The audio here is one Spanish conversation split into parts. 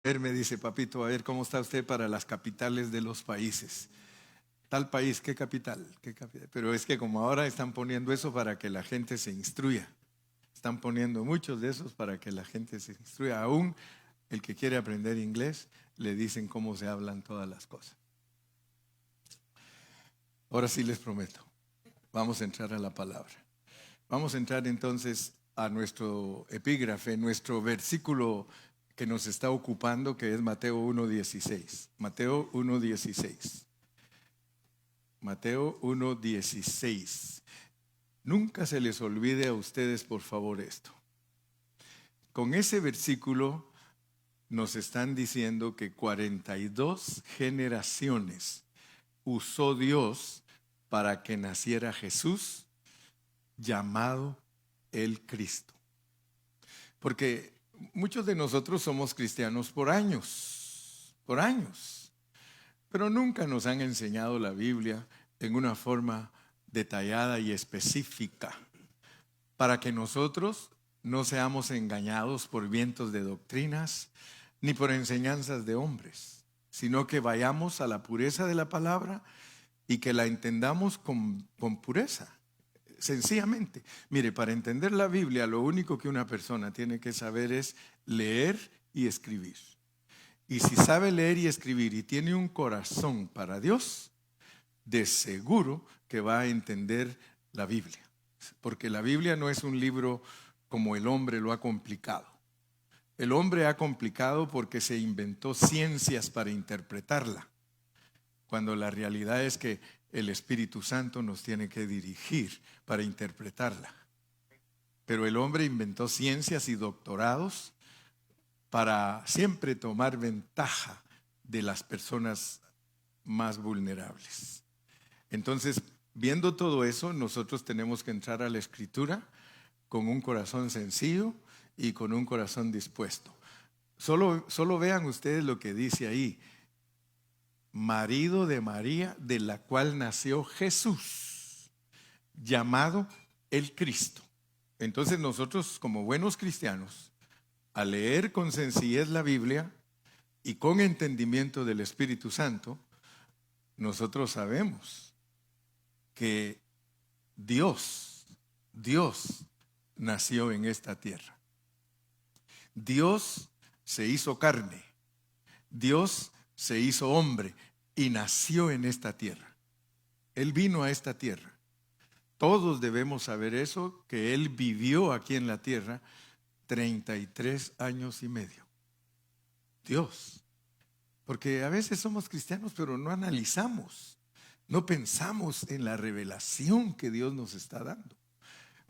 Me dice, papito, a ver cómo está usted para las capitales de los países. Tal país, ¿qué capital? ¿Qué capital? Pero es que como ahora están poniendo eso para que la gente se instruya. Están poniendo muchos de esos para que la gente se instruya. Aún el que quiere aprender inglés, le dicen cómo se hablan todas las cosas. Ahora sí les prometo, vamos a entrar a la palabra. Vamos a entrar entonces a nuestro epígrafe, nuestro versículo que nos está ocupando, que es Mateo 1:16. Mateo 1:16. Mateo 1:16. Nunca se les olvide a ustedes, por favor, esto. Con ese versículo nos están diciendo que 42 generaciones usó Dios para que naciera Jesús, llamado el Cristo. Porque muchos de nosotros somos cristianos por años, pero nunca nos han enseñado la Biblia en una forma detallada y específica para que nosotros no seamos engañados por vientos de doctrinas ni por enseñanzas de hombres, sino que vayamos a la pureza de la palabra y que la entendamos con pureza. Sencillamente, mire, para entender la Biblia, lo único que una persona tiene que saber es leer y escribir. Y si sabe leer y escribir y tiene un corazón para Dios, de seguro que va a entender la Biblia. Porque la Biblia no es un libro como el hombre lo ha complicado. El hombre ha complicado porque se inventó ciencias para interpretarla, cuando la realidad es que el Espíritu Santo nos tiene que dirigir para interpretarla. Pero el hombre inventó ciencias y doctorados para siempre tomar ventaja de las personas más vulnerables. Entonces, viendo todo eso, nosotros tenemos que entrar a la Escritura con un corazón sencillo y con un corazón dispuesto. Solo vean ustedes lo que dice ahí. Marido de María, de la cual nació Jesús, llamado el Cristo. Entonces nosotros, como buenos cristianos, al leer con sencillez la Biblia y con entendimiento del Espíritu Santo, nosotros sabemos que Dios nació en esta tierra. Dios se hizo carne. Dios se hizo hombre y nació en esta tierra. Él vino a esta tierra. Todos debemos saber eso, que Él vivió aquí en la tierra 33 años y medio. Dios. Porque a veces somos cristianos, pero no analizamos, no pensamos en la revelación que Dios nos está dando.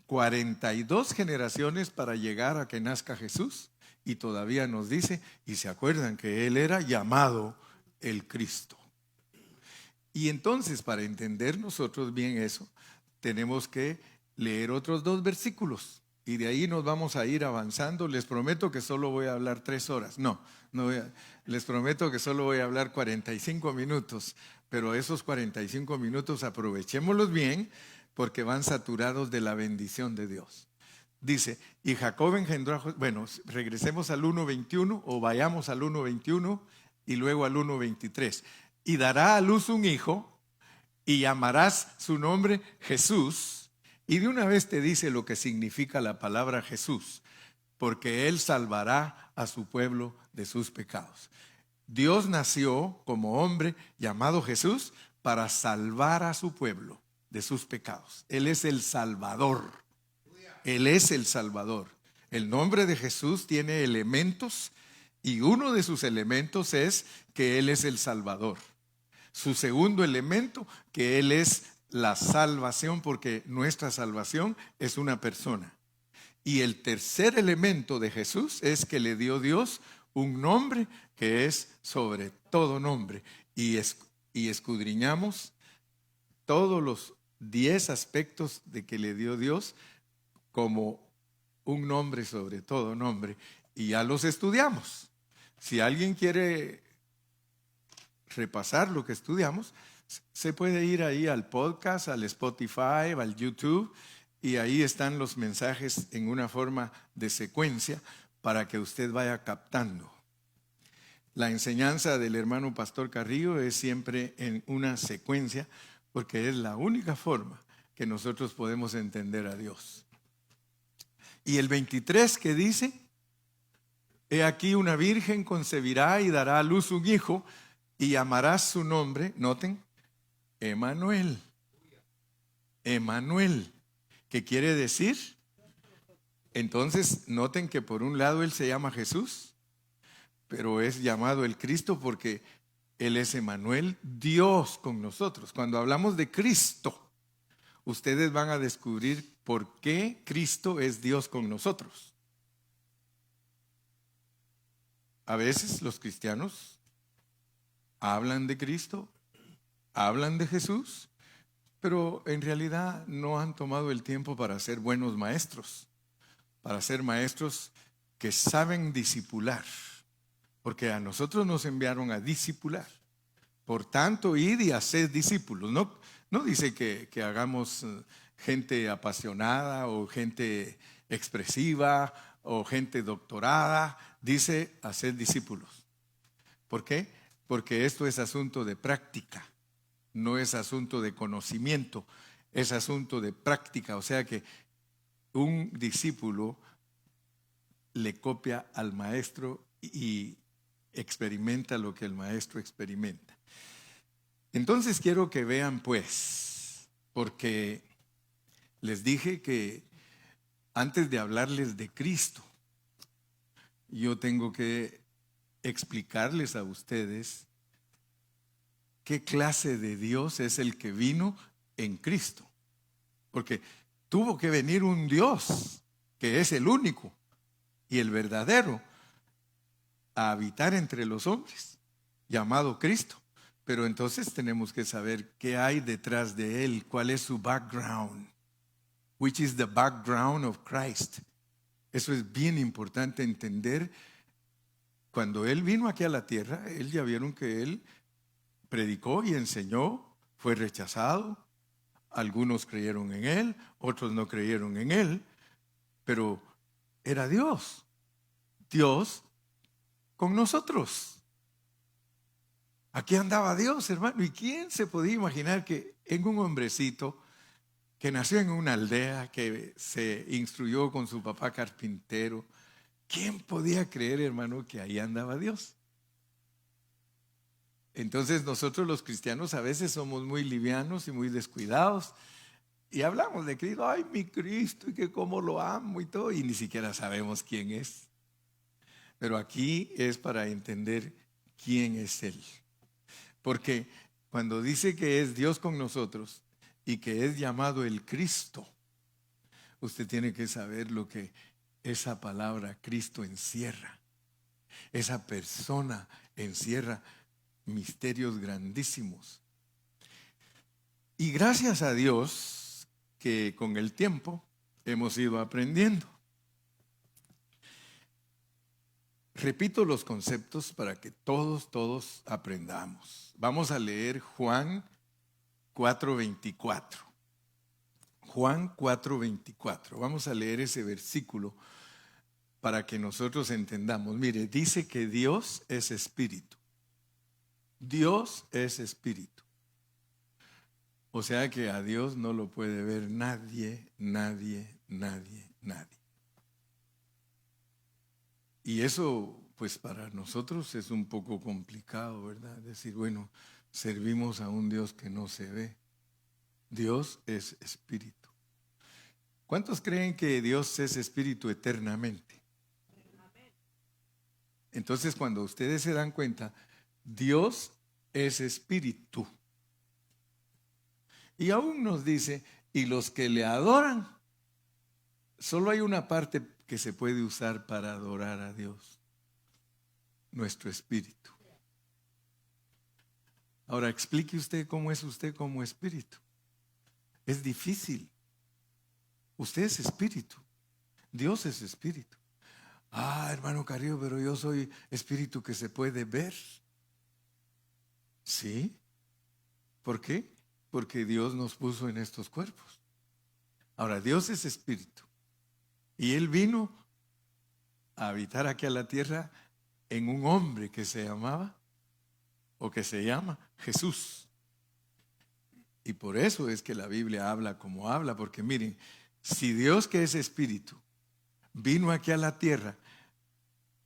42 generaciones para llegar a que nazca Jesús. Y todavía nos dice, y se acuerdan que Él era llamado el Cristo. Y entonces, para entender nosotros bien eso, tenemos que leer otros 2 versículos. Y de ahí nos vamos a ir avanzando. Les prometo que solo voy a hablar 3 horas. Les prometo que solo voy a hablar 45 minutos. Pero esos 45 minutos aprovechémoslos bien, porque van saturados de la bendición de Dios. Dice, y Jacob engendró a José. Bueno, regresemos al 1:21 o vayamos al 1:21 y luego al 1:23. Y dará a luz un hijo y llamarás su nombre Jesús. Y de una vez te dice lo que significa la palabra Jesús, porque Él salvará a su pueblo de sus pecados. Dios nació como hombre llamado Jesús para salvar a su pueblo de sus pecados. Él es el Salvador. Él es el Salvador. El nombre de Jesús tiene elementos y uno de sus elementos es que Él es el Salvador. Su segundo elemento, que Él es la salvación, porque nuestra salvación es una persona. Y el tercer elemento de Jesús es que le dio Dios un nombre que es sobre todo nombre. Y escudriñamos todos los 10 aspectos de que le dio Dios como un nombre sobre todo nombre, y ya los estudiamos. Si alguien quiere repasar lo que estudiamos, se puede ir ahí al podcast, al Spotify, al YouTube, y ahí están los mensajes en una forma de secuencia para que usted vaya captando. La enseñanza del hermano Pastor Carrillo es siempre en una secuencia, porque es la única forma que nosotros podemos entender a Dios. Y el 23 que dice, he aquí una virgen concebirá y dará a luz un hijo y llamarás su nombre, noten, Emmanuel. Emmanuel, ¿qué quiere decir? Entonces, noten que por un lado él se llama Jesús, pero es llamado el Cristo porque él es Emmanuel, Dios con nosotros. Cuando hablamos de Cristo, ustedes van a descubrir por qué Cristo es Dios con nosotros. A veces los cristianos hablan de Cristo, hablan de Jesús, pero en realidad no han tomado el tiempo para ser buenos maestros, para ser maestros que saben discipular, porque a nosotros nos enviaron a discipular. Por tanto, id y haced discípulos. No dice que hagamos gente apasionada o gente expresiva o gente doctorada. Dice haced discípulos. ¿Por qué? Porque esto es asunto de práctica, no es asunto de conocimiento, es asunto de práctica. O sea que un discípulo le copia al maestro y experimenta lo que el maestro experimenta. Entonces quiero que vean pues, porque les dije que antes de hablarles de Cristo, yo tengo que explicarles a ustedes qué clase de Dios es el que vino en Cristo. Porque tuvo que venir un Dios que es el único y el verdadero a habitar entre los hombres, llamado Cristo. Pero entonces tenemos que saber qué hay detrás de él, cuál es su background, which is the background of Christ. Eso es bien importante entender. Cuando él vino aquí a la tierra, él ya vieron que él predicó y enseñó, fue rechazado. Algunos creyeron en él, otros no creyeron en él, pero era Dios, Dios con nosotros. Aquí andaba Dios, hermano. ¿Y quién se podía imaginar que en un hombrecito que nació en una aldea, que se instruyó con su papá carpintero, quién podía creer, hermano, que ahí andaba Dios? Entonces nosotros los cristianos a veces somos muy livianos y muy descuidados y hablamos de Cristo, ay mi Cristo, y que cómo lo amo y todo, y ni siquiera sabemos quién es. Pero aquí es para entender quién es Él. Porque cuando dice que es Dios con nosotros y que es llamado el Cristo, usted tiene que saber lo que esa palabra Cristo encierra. Esa persona encierra misterios grandísimos. Y gracias a Dios que con el tiempo hemos ido aprendiendo. Repito los conceptos para que todos aprendamos. Vamos a leer Juan 4:24. Juan 4:24. Vamos a leer ese versículo para que nosotros entendamos. Mire, dice que Dios es espíritu. Dios es espíritu. O sea que a Dios no lo puede ver nadie. Y eso, pues para nosotros es un poco complicado, ¿verdad? Decir, bueno, servimos a un Dios que no se ve. Dios es espíritu. ¿Cuántos creen que Dios es espíritu eternamente? Entonces, cuando ustedes se dan cuenta, Dios es espíritu. Y aún nos dice, y los que le adoran, solo hay una parte que se puede usar para adorar a Dios: nuestro espíritu. Ahora explique usted cómo es usted como espíritu. Es difícil. Usted es espíritu. Dios es espíritu. Ah, hermano Carrillo, pero yo soy espíritu que se puede ver. ¿Sí? ¿Por qué? Porque Dios nos puso en estos cuerpos. Ahora, Dios es espíritu. Y Él vino a habitar aquí a la tierra en un hombre que se llamaba o que se llama Jesús. Y por eso es que la Biblia habla como habla, porque miren, si Dios, que es espíritu, vino aquí a la tierra,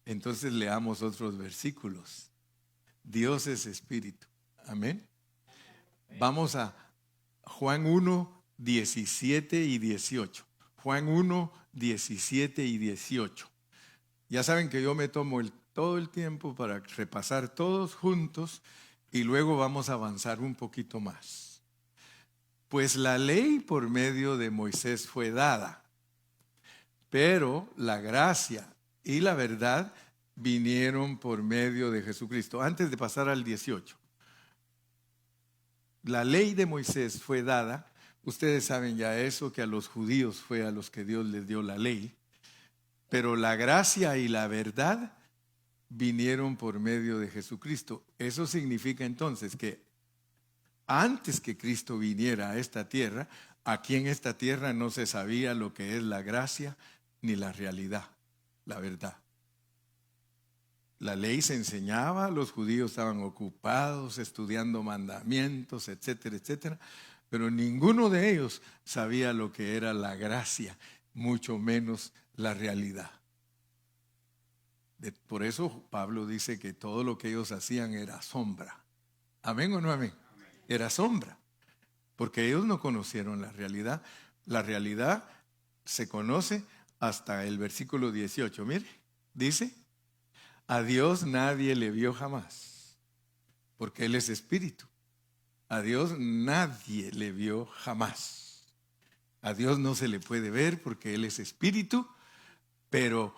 entonces leamos otros versículos. Dios es espíritu. Amén. Vamos a Juan 1, 17 y 18. Juan 1, 17 y 18. Ya saben que yo me tomo todo el tiempo para repasar todos juntos y luego vamos a avanzar un poquito más. Pues la ley por medio de Moisés fue dada, pero la gracia y la verdad vinieron por medio de Jesucristo. Antes de pasar al 18. La ley de Moisés fue dada. Ustedes saben ya eso, que a los judíos fue a los que Dios les dio la ley. Pero la gracia y la verdad vinieron por medio de Jesucristo. Eso significa entonces que antes que Cristo viniera a esta tierra, aquí en esta tierra no se sabía lo que es la gracia ni la realidad, la verdad. La ley se enseñaba, los judíos estaban ocupados estudiando mandamientos, etcétera, etcétera, pero ninguno de ellos sabía lo que era la gracia, mucho menos la realidad. Por eso Pablo dice que todo lo que ellos hacían era sombra. ¿Amén o no amén? Era sombra, porque ellos no conocieron la realidad. La realidad se conoce hasta el versículo 18. Mire, dice: a Dios nadie le vio jamás, porque Él es espíritu. A Dios nadie le vio jamás. A Dios no se le puede ver porque Él es espíritu, pero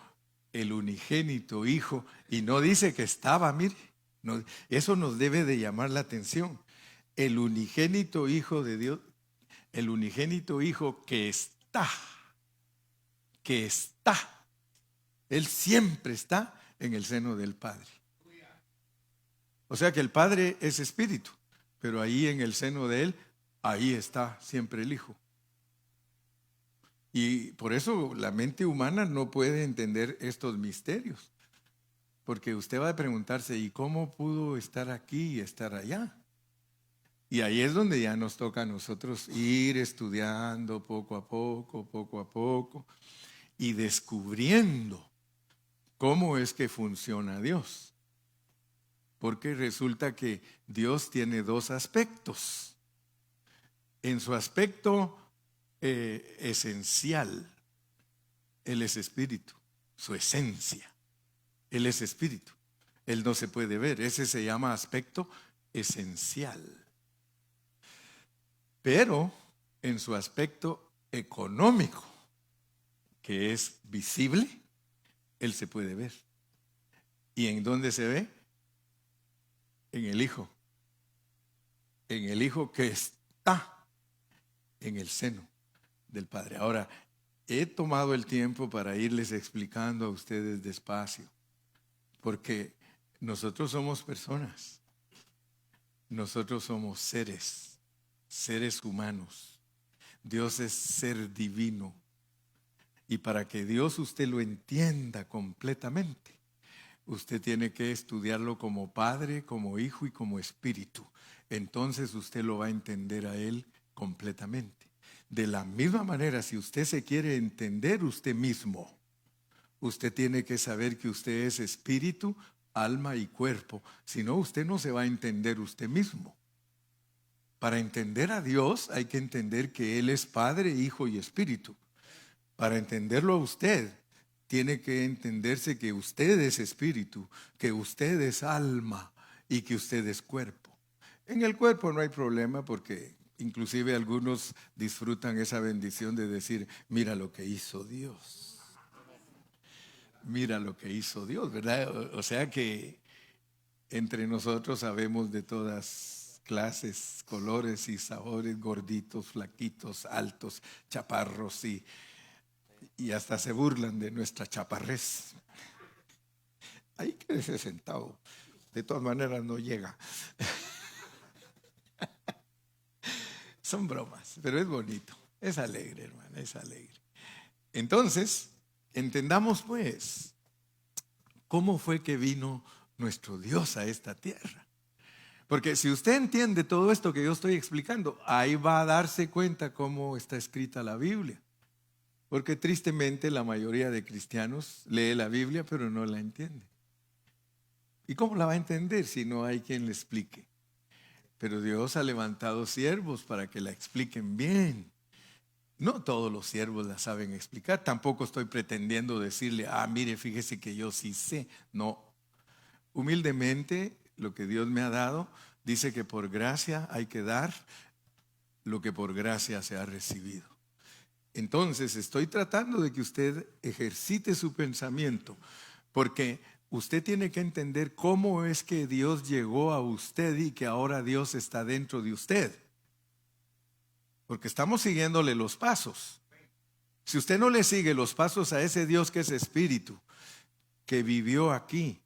el unigénito Hijo, y no dice que estaba, mire, no, eso nos debe de llamar la atención. El unigénito Hijo de Dios, el unigénito Hijo que está, Él siempre está en el seno del Padre. O sea que el Padre es espíritu, pero ahí en el seno de Él, ahí está siempre el Hijo. Y por eso la mente humana no puede entender estos misterios, porque usted va a preguntarse: ¿y cómo pudo estar aquí y estar allá? Y ahí es donde ya nos toca a nosotros ir estudiando poco a poco, y descubriendo cómo es que funciona Dios. Porque resulta que Dios tiene dos aspectos. En su aspecto esencial, Él es espíritu, su esencia. Él es espíritu. Él no se puede ver. Ese se llama aspecto esencial. Pero en su aspecto económico, que es visible, Él se puede ver. ¿Y en dónde se ve? En el Hijo. En el Hijo que está en el seno del Padre. Ahora, he tomado el tiempo para irles explicando a ustedes despacio, porque nosotros somos personas. Nosotros somos seres humanos. Dios es ser divino. Y para que Dios usted lo entienda completamente, usted tiene que estudiarlo como Padre, como Hijo y como Espíritu. Entonces usted lo va a entender a Él completamente. De la misma manera, si usted se quiere entender usted mismo, usted tiene que saber que usted es espíritu, alma y cuerpo. Si no, usted no se va a entender usted mismo. Para entender a Dios hay que entender que Él es Padre, Hijo y Espíritu. Para entenderlo a usted, tiene que entenderse que usted es espíritu, que usted es alma y que usted es cuerpo. En el cuerpo no hay problema, porque inclusive algunos disfrutan esa bendición de decir: mira lo que hizo Dios. Mira lo que hizo Dios, ¿verdad? O sea que entre nosotros sabemos de todas clases, colores y sabores, gorditos, flaquitos, altos, chaparros y hasta se burlan de nuestra chaparrez. Ahí quédese sentado. De todas maneras no llega. Son bromas, pero es bonito. Es alegre, hermano, es alegre. Entonces, entendamos pues ¿Cómo fue que vino nuestro Dios a esta tierra? Porque si usted entiende todo esto que yo estoy explicando, ahí va a darse cuenta cómo está escrita la Biblia. Porque tristemente la mayoría de cristianos lee la Biblia pero no la entiende. ¿Y cómo la va a entender si no hay quien le explique? Pero Dios ha levantado siervos para que la expliquen bien. No todos los siervos la saben explicar. Tampoco estoy pretendiendo decirle, mire, fíjese que yo sí sé. No. Humildemente, lo que Dios me ha dado, dice que por gracia hay que dar lo que por gracia se ha recibido. Entonces, estoy tratando de que usted ejercite su pensamiento, porque usted tiene que entender cómo es que Dios llegó a usted y que ahora Dios está dentro de usted. Porque estamos siguiéndole los pasos. Si usted no le sigue los pasos a ese Dios que es espíritu, que vivió aquí,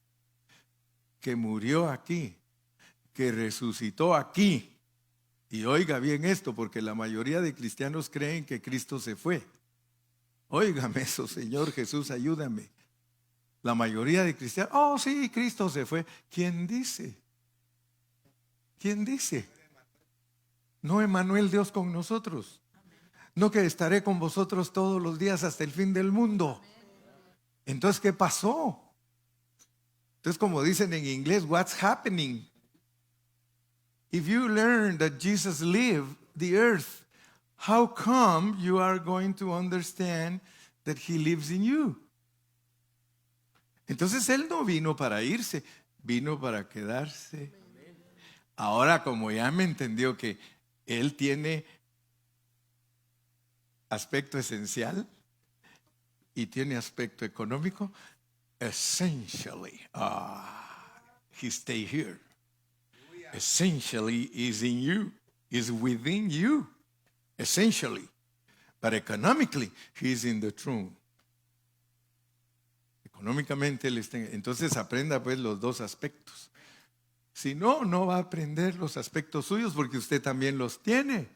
que murió aquí, que resucitó aquí, y oiga bien esto, porque la mayoría de cristianos creen que Cristo se fue. Óigame eso, Señor Jesús, ayúdame. La mayoría de cristianos, sí, Cristo se fue. ¿Quién dice? ¿Quién dice? No, Emmanuel, Dios con nosotros. No, que estaré con vosotros todos los días hasta el fin del mundo. Entonces, ¿qué pasó? Entonces, como dicen en inglés, what's happening? If you learn that Jesus lived the earth, how come you are going to understand that He lives in you? Entonces Él no vino para irse, vino para quedarse. Ahora, como ya me entendió que Él tiene aspecto esencial y tiene aspecto económico, essentially, He stay here. Essentially is in you, is within you, essentially. But economically, He is in the throne. Económicamente Él está. Entonces aprenda pues los dos aspectos. Si no, no va a aprender los aspectos suyos porque usted también los tiene.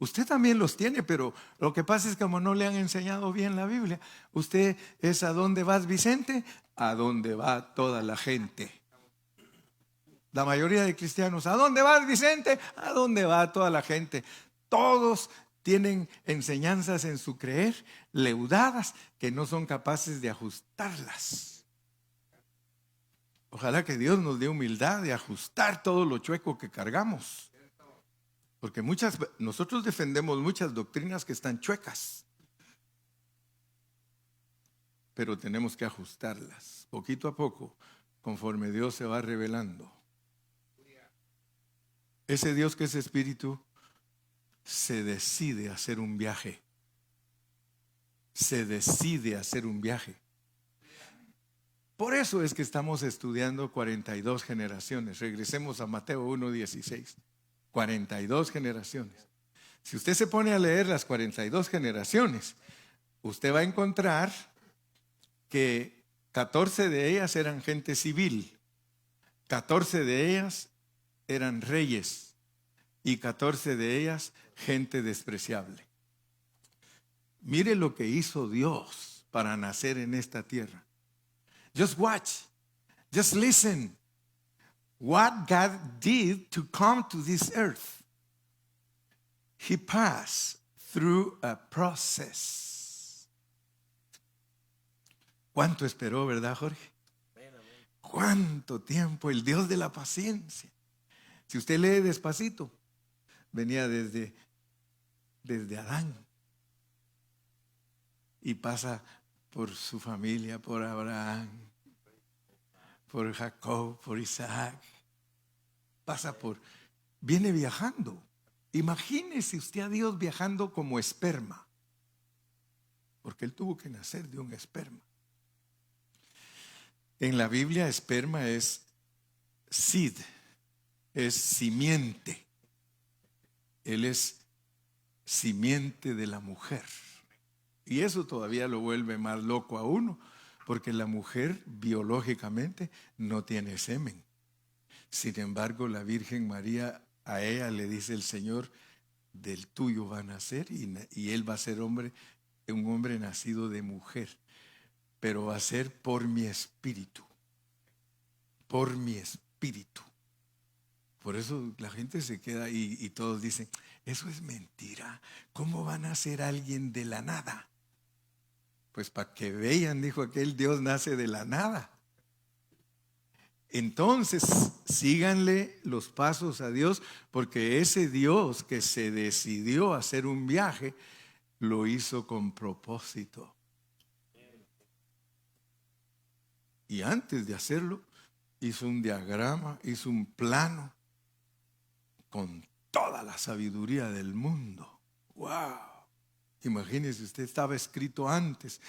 Usted también los tiene, pero lo que pasa es que como no le han enseñado bien la Biblia, usted es ¿a dónde vas, Vicente? A dónde va toda la gente. La mayoría de cristianos, ¿a dónde vas, Vicente? ¿A dónde va toda la gente? Todos tienen enseñanzas en su creer, leudadas, que no son capaces de ajustarlas. Ojalá que Dios nos dé humildad de ajustar todo lo chueco que cargamos. Porque nosotros defendemos muchas doctrinas que están chuecas. Pero tenemos que ajustarlas, poquito a poco, conforme Dios se va revelando. Ese Dios que es espíritu se decide a hacer un viaje. Se decide a hacer un viaje. Por eso es que estamos estudiando 42 generaciones. Regresemos a Mateo 1:16. 42 generaciones. Si usted se pone a leer las 42 generaciones, usted va a encontrar que 14 de ellas eran gente civil, 14 de ellas eran reyes y 14 de ellas gente despreciable. Mire lo que hizo Dios para nacer en esta tierra. Just watch, just listen. What God did to come to this earth. He passed through a process. ¿Cuánto esperó, verdad, Jorge? ¿Cuánto tiempo? El Dios de la paciencia. Si usted lee despacito, venía desde Adán y pasa por su familia, por Abraham, por Jacob, por Isaac, viene viajando. Imagínese usted a Dios viajando como esperma, porque Él tuvo que nacer de un esperma. En la Biblia, esperma es seed, es simiente. Él es simiente de la mujer. Y eso todavía lo vuelve más loco a uno, porque la mujer biológicamente no tiene semen. Sin embargo, la Virgen María, a ella le dice el Señor, del tuyo va a nacer y él va a ser un hombre nacido de mujer. pero va a ser por mi espíritu. Por mi espíritu. Por eso la gente se queda ahí y todos dicen, eso es mentira. ¿Cómo van a ser alguien de la nada? Pues para que vean, dijo aquel, Dios nace de la nada. Entonces, síganle los pasos a Dios, porque ese Dios que se decidió a hacer un viaje, lo hizo con propósito. Y antes de hacerlo, hizo un diagrama, hizo un plano con toda la sabiduría del mundo. ¡Wow! Imagínese, usted estaba escrito antes.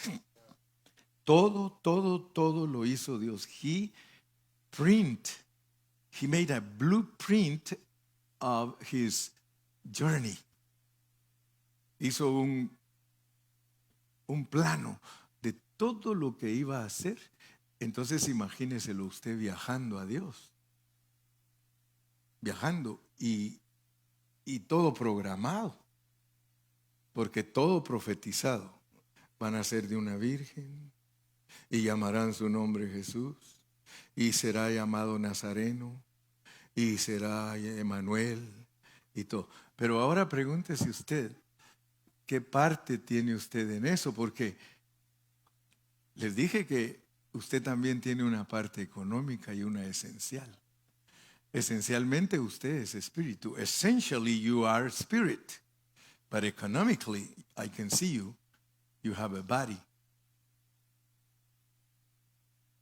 Todo lo hizo Dios. He made a blueprint of his journey. Hizo un plano de todo lo que iba a hacer. Entonces imagíneselo usted viajando a Dios. Viajando y todo programado. Porque todo profetizado. Van a ser de una virgen y llamarán su nombre Jesús. Y será llamado Nazareno, y será Emanuel, y todo. Pero ahora pregúntese usted, ¿qué parte tiene usted en eso? Porque les dije que usted también tiene una parte económica y una esencial. Esencialmente usted es espíritu. Essentially you are spirit. But economically, I can see you. You have a body.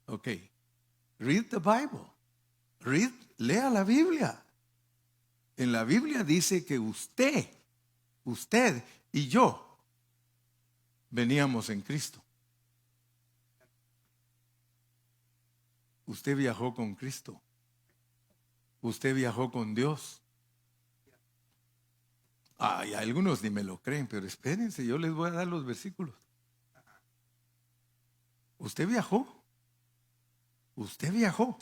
Okay. Read the Bible. Lea la Biblia. En la Biblia dice que usted y yo veníamos en Cristo. Usted viajó con Cristo. Usted viajó con Dios. Y algunos ni me lo creen, pero espérense, yo les voy a dar los versículos. Usted viajó. Usted viajó.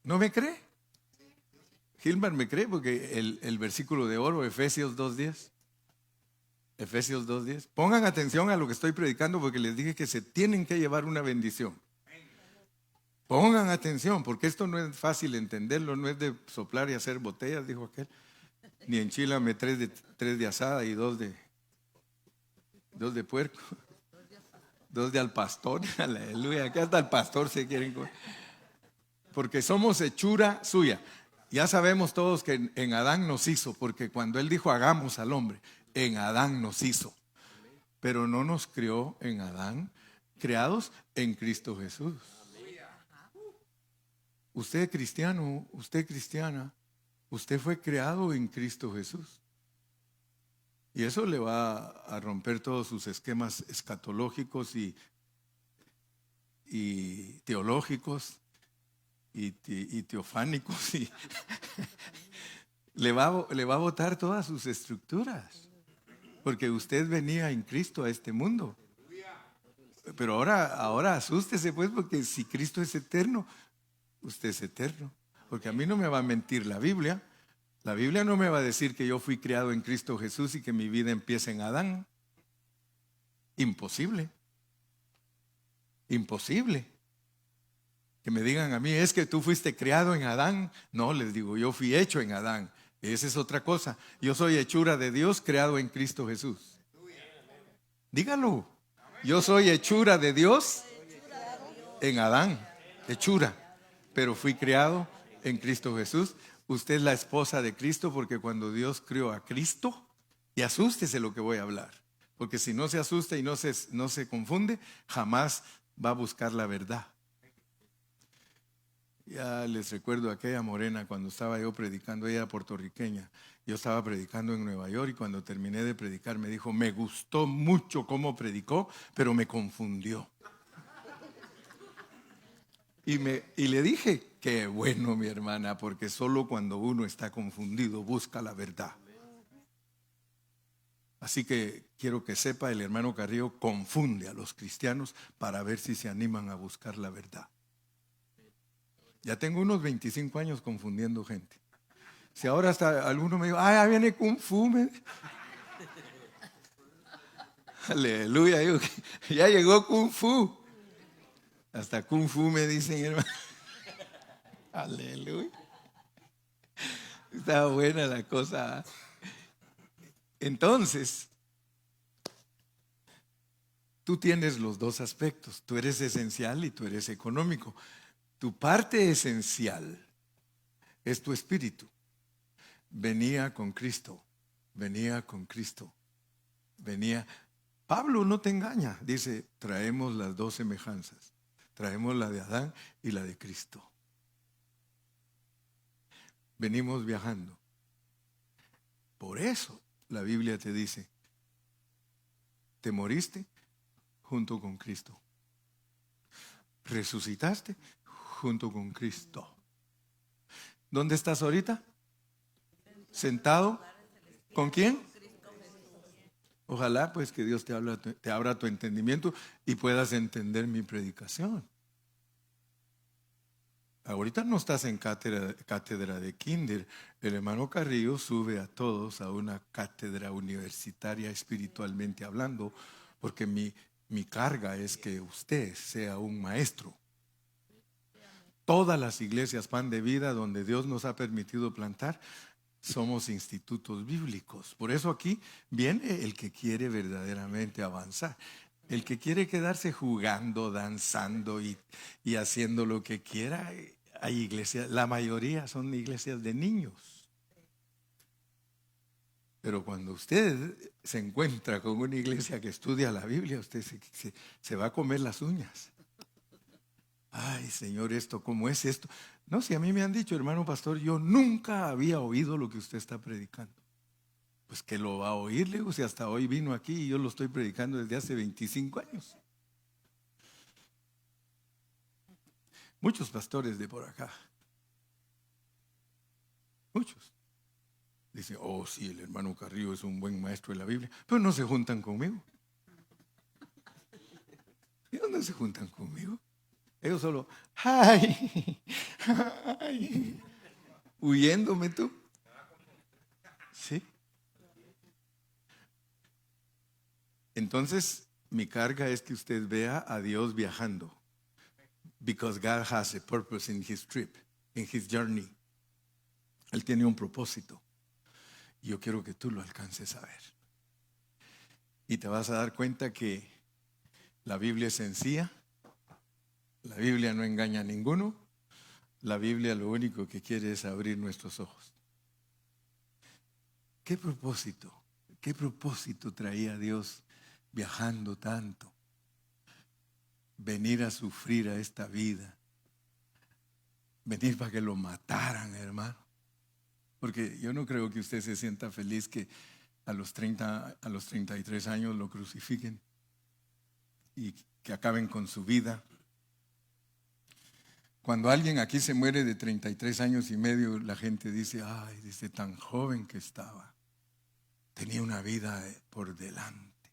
¿No me cree? Gilmar me cree porque el versículo de oro, Efesios 2:10. Efesios 2:10. Pongan atención a lo que estoy predicando porque les dije que se tienen que llevar una bendición. Pongan atención porque esto no es fácil entenderlo, no es de soplar y hacer botellas, dijo aquel. Ni enchilame tres de asada y dos de puerco. 2 de al pastor, aleluya, acá hasta el pastor se quieren comer. Porque somos hechura suya. Ya sabemos todos que en Adán nos hizo, porque cuando él dijo hagamos al hombre, en Adán nos hizo. Pero no nos creó en Adán, creados en Cristo Jesús. Usted cristiano, usted cristiana, usted fue creado en Cristo Jesús. Y eso le va a romper todos sus esquemas escatológicos y teológicos y teofánicos. Y le va a botar todas sus estructuras. Porque usted venía en Cristo a este mundo. Pero ahora asústese pues, porque si Cristo es eterno, usted es eterno. Porque a mí no me va a mentir la Biblia. La Biblia no me va a decir que yo fui creado en Cristo Jesús y que mi vida empieza en Adán. Imposible. Imposible. Que me digan a mí, es que tú fuiste creado en Adán. No, les digo, yo fui hecho en Adán. Esa es otra cosa. Yo soy hechura de Dios creado en Cristo Jesús. Dígalo. Yo soy hechura de Dios en Adán. Hechura. Pero fui creado en Cristo Jesús. Usted es la esposa de Cristo porque cuando Dios creó a Cristo, y asústese lo que voy a hablar, porque si no se asusta y no se confunde, jamás va a buscar la verdad. Ya les recuerdo a aquella morena cuando estaba yo predicando, ella era puertorriqueña, yo estaba predicando en Nueva York y cuando terminé de predicar me dijo, me gustó mucho cómo predicó, pero me confundió. Y le dije, qué bueno mi hermana, porque solo cuando uno está confundido busca la verdad. Así que quiero que sepa, el hermano Carrillo confunde a los cristianos para ver si se animan a buscar la verdad. Ya tengo unos 25 años confundiendo gente. Si ahora hasta alguno me dijo, ya viene Kung Fu. Aleluya, digo, ya llegó Kung Fu. Hasta Kung Fu me dicen, hermano. Aleluya. Está buena la cosa. Entonces, tú tienes los dos aspectos. Tú eres esencial y tú eres económico. Tu parte esencial es tu espíritu. Venía con Cristo, venía con Cristo, venía. Pablo no te engaña, dice, traemos las dos semejanzas. Traemos la de Adán y la de Cristo. Venimos viajando. Por eso la Biblia te dice, te moriste junto con Cristo. Resucitaste junto con Cristo. ¿Dónde estás ahorita? ¿Sentado? ¿Con quién? Ojalá pues que Dios te abra tu entendimiento y puedas entender mi predicación. Ahorita no estás en cátedra de kinder. El hermano Carrillo sube a todos a una cátedra universitaria espiritualmente hablando, porque mi carga es que usted sea un maestro. Todas las iglesias Pan de Vida donde Dios nos ha permitido plantar, somos institutos bíblicos. Por eso aquí viene el que quiere verdaderamente avanzar. El que quiere quedarse jugando, danzando y haciendo lo que quiera. Hay iglesias, la mayoría son iglesias de niños. Pero cuando usted se encuentra con una iglesia que estudia la Biblia, usted se va a comer las uñas. Ay, Señor, ¿cómo es esto? No, si a mí me han dicho, hermano pastor, yo nunca había oído lo que usted está predicando. Pues que lo va a oír, le digo, si hasta hoy vino aquí y yo lo estoy predicando desde hace 25 años. Muchos pastores de por acá. Muchos. Dicen, oh sí, el hermano Carrillo es un buen maestro de la Biblia, pero no se juntan conmigo. ¿Y dónde se juntan conmigo? Ellos solo, ¡ay! ¡Ay! Huyéndome tú. ¿Sí? Entonces, mi carga es que usted vea a Dios viajando. Because God has a purpose in his trip, in his journey. Él tiene un propósito. Y yo quiero que tú lo alcances a ver. Y te vas a dar cuenta que la Biblia es sencilla. La Biblia no engaña a ninguno. La Biblia lo único que quiere es abrir nuestros ojos. ¿Qué propósito? ¿Qué propósito traía Dios viajando tanto? Venir a sufrir a esta vida. Venir para que lo mataran, hermano. Porque yo no creo que usted se sienta feliz que a los 33 años lo crucifiquen y que acaben con su vida. Cuando alguien aquí se muere de 33 años y medio, la gente dice, ay, dice, tan joven que estaba. Tenía una vida por delante.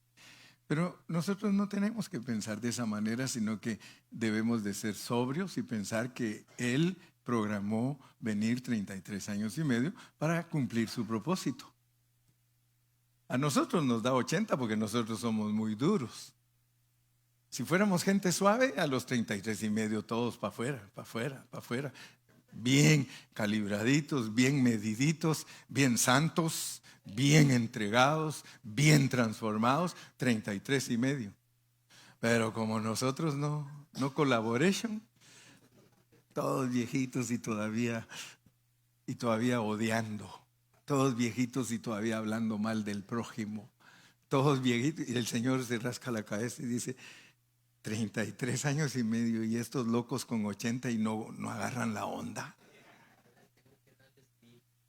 Pero nosotros no tenemos que pensar de esa manera, sino que debemos de ser sobrios y pensar que Él programó venir 33 años y medio para cumplir su propósito. A nosotros nos da 80 porque nosotros somos muy duros. Si fuéramos gente suave, a los 33 y medio todos para afuera, para afuera, para afuera. Bien calibraditos, bien mediditos, bien santos, bien entregados, bien transformados, 33 y medio. Pero como nosotros no collaboration, todos viejitos y todavía odiando, todos viejitos y todavía hablando mal del prójimo, todos viejitos, y el Señor se rasca la cabeza y dice, 33 años y medio y estos locos con 80 y no agarran la onda.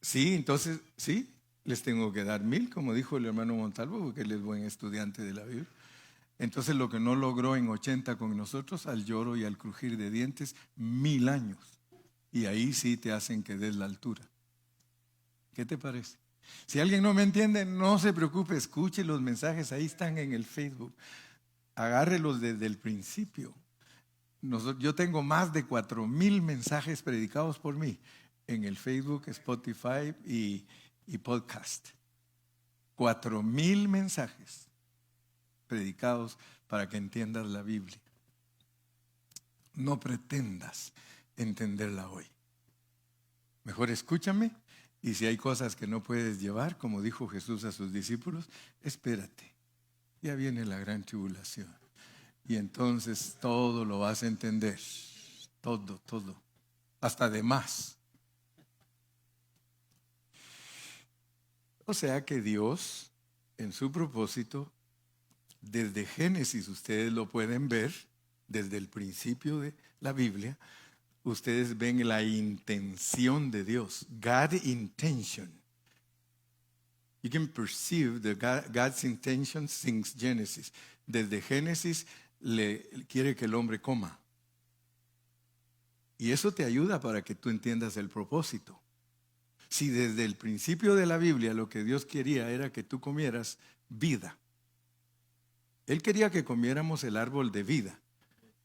Sí, entonces, sí, les tengo que dar 1000, como dijo el hermano Montalvo, porque él es buen estudiante de la Biblia. Entonces lo que no logró en 80 con nosotros, al lloro y al crujir de dientes, 1000 años. Y ahí sí te hacen que des la altura. ¿Qué te parece? Si alguien no me entiende, no se preocupe, escuche los mensajes, ahí están en el Facebook. Agárrelos desde el principio. Yo tengo más de 4000 mensajes predicados por mí en el Facebook, Spotify y podcast. 4000 mensajes. predicados para que entiendas la Biblia. No pretendas entenderla hoy. Mejor escúchame, y si hay cosas que no puedes llevar, como dijo Jesús a sus discípulos, espérate, ya viene la gran tribulación. Y entonces todo lo vas a entender, todo, hasta de más. O sea que Dios, en su propósito, desde Génesis, ustedes lo pueden ver, desde el principio de la Biblia, ustedes ven la intención de Dios, God's intention. You can perceive God's intention since Genesis. Desde Génesis le quiere que el hombre coma. Y eso te ayuda para que tú entiendas el propósito. Si desde el principio de la Biblia lo que Dios quería era que tú comieras vida. Él quería que comiéramos el árbol de vida.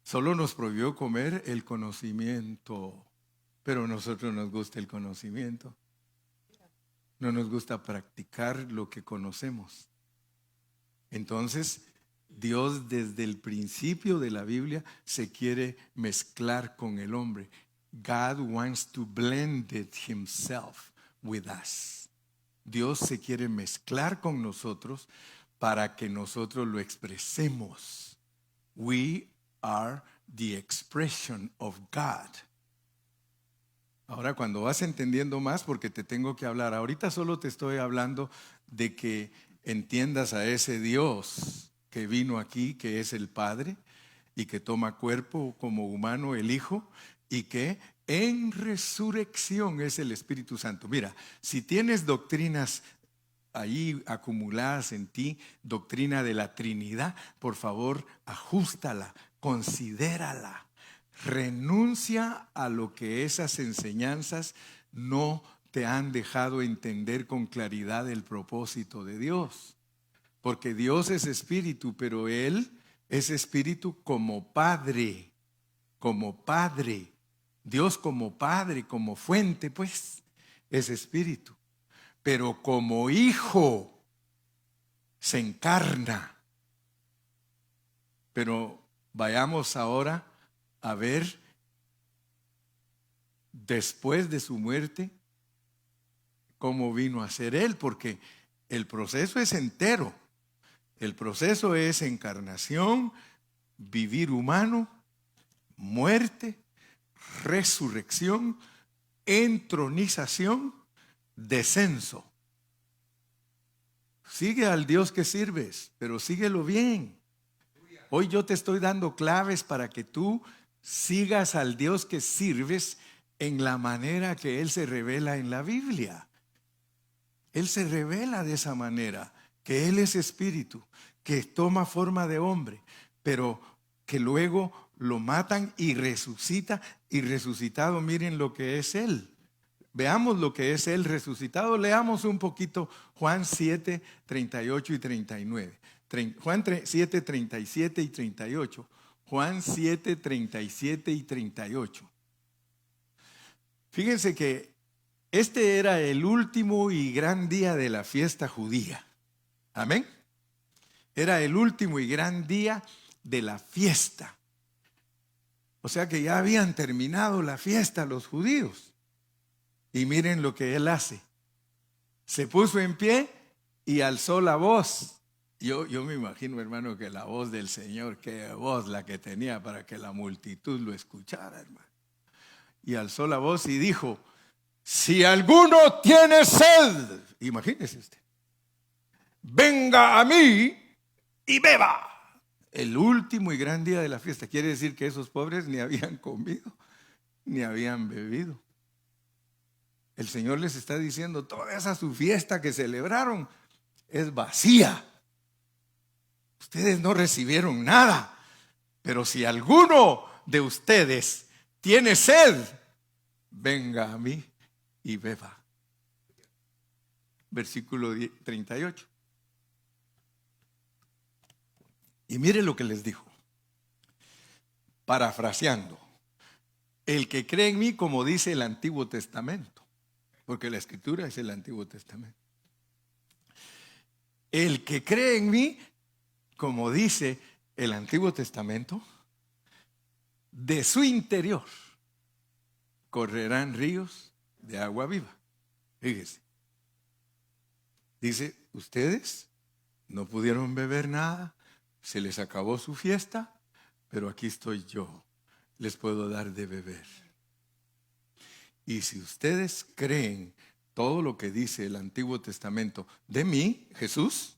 Solo nos prohibió comer el conocimiento. Pero a nosotros nos gusta el conocimiento. No nos gusta practicar lo que conocemos. Entonces, Dios desde el principio de la Biblia se quiere mezclar con el hombre. God wants to blend himself with us. Dios se quiere mezclar con nosotros para que nosotros lo expresemos. We are the expression of God. Ahora, cuando vas entendiendo más, porque te tengo que hablar, ahorita solo te estoy hablando de que entiendas a ese Dios que vino aquí, que es el Padre, y que toma cuerpo como humano, el Hijo, y que en resurrección es el Espíritu Santo. Mira, si tienes doctrinas ahí acumuladas en ti, doctrina de la Trinidad, por favor, ajústala, considérala. Renuncia a lo que esas enseñanzas no te han dejado entender con claridad el propósito de Dios. Porque Dios es espíritu, pero Él es espíritu como Padre, como Padre. Dios como Padre, como fuente, pues, es espíritu. Pero como Hijo se encarna. Pero vayamos ahora a ver, después de su muerte, cómo vino a ser Él, porque el proceso es entero. El proceso es encarnación, vivir humano, muerte, resurrección, entronización, descenso. Sigue al Dios que sirves, pero síguelo bien. Hoy yo te estoy dando claves para que tú sigas al Dios que sirves en la manera que Él se revela en la Biblia. Él se revela de esa manera, que Él es espíritu, que toma forma de hombre, pero que luego lo matan y resucita, y resucitado, miren lo que es Él. Veamos lo que es Él resucitado. Leamos un poquito Juan 7, 38 y 39. Juan 7, 37 y 38. Juan 7, 37 y 38. Fíjense que este era el último y gran día de la fiesta judía. Amén. Era el último y gran día de la fiesta. O sea que ya habían terminado la fiesta los judíos. Y miren lo que Él hace. Se puso en pie y alzó la voz. Yo me imagino, hermano, que la voz del Señor, qué voz la que tenía para que la multitud lo escuchara, hermano. Y alzó la voz y dijo: si alguno tiene sed, imagínese usted, venga a mí y beba. El último y gran día de la fiesta. Quiere decir que esos pobres ni habían comido, ni habían bebido. El Señor les está diciendo: toda esa su fiesta que celebraron es vacía. Ustedes no recibieron nada. Pero si alguno de ustedes tiene sed, venga a mí y beba. Versículo 38. Y mire lo que les dijo, parafraseando: el que cree en mí, como dice el Antiguo Testamento, porque la Escritura es el Antiguo Testamento. El que cree en mí, como dice el Antiguo Testamento, de su interior correrán ríos de agua viva. Fíjese. Dice, ustedes no pudieron beber nada, se les acabó su fiesta, pero aquí estoy yo, les puedo dar de beber. Y si ustedes creen todo lo que dice el Antiguo Testamento de mí, Jesús,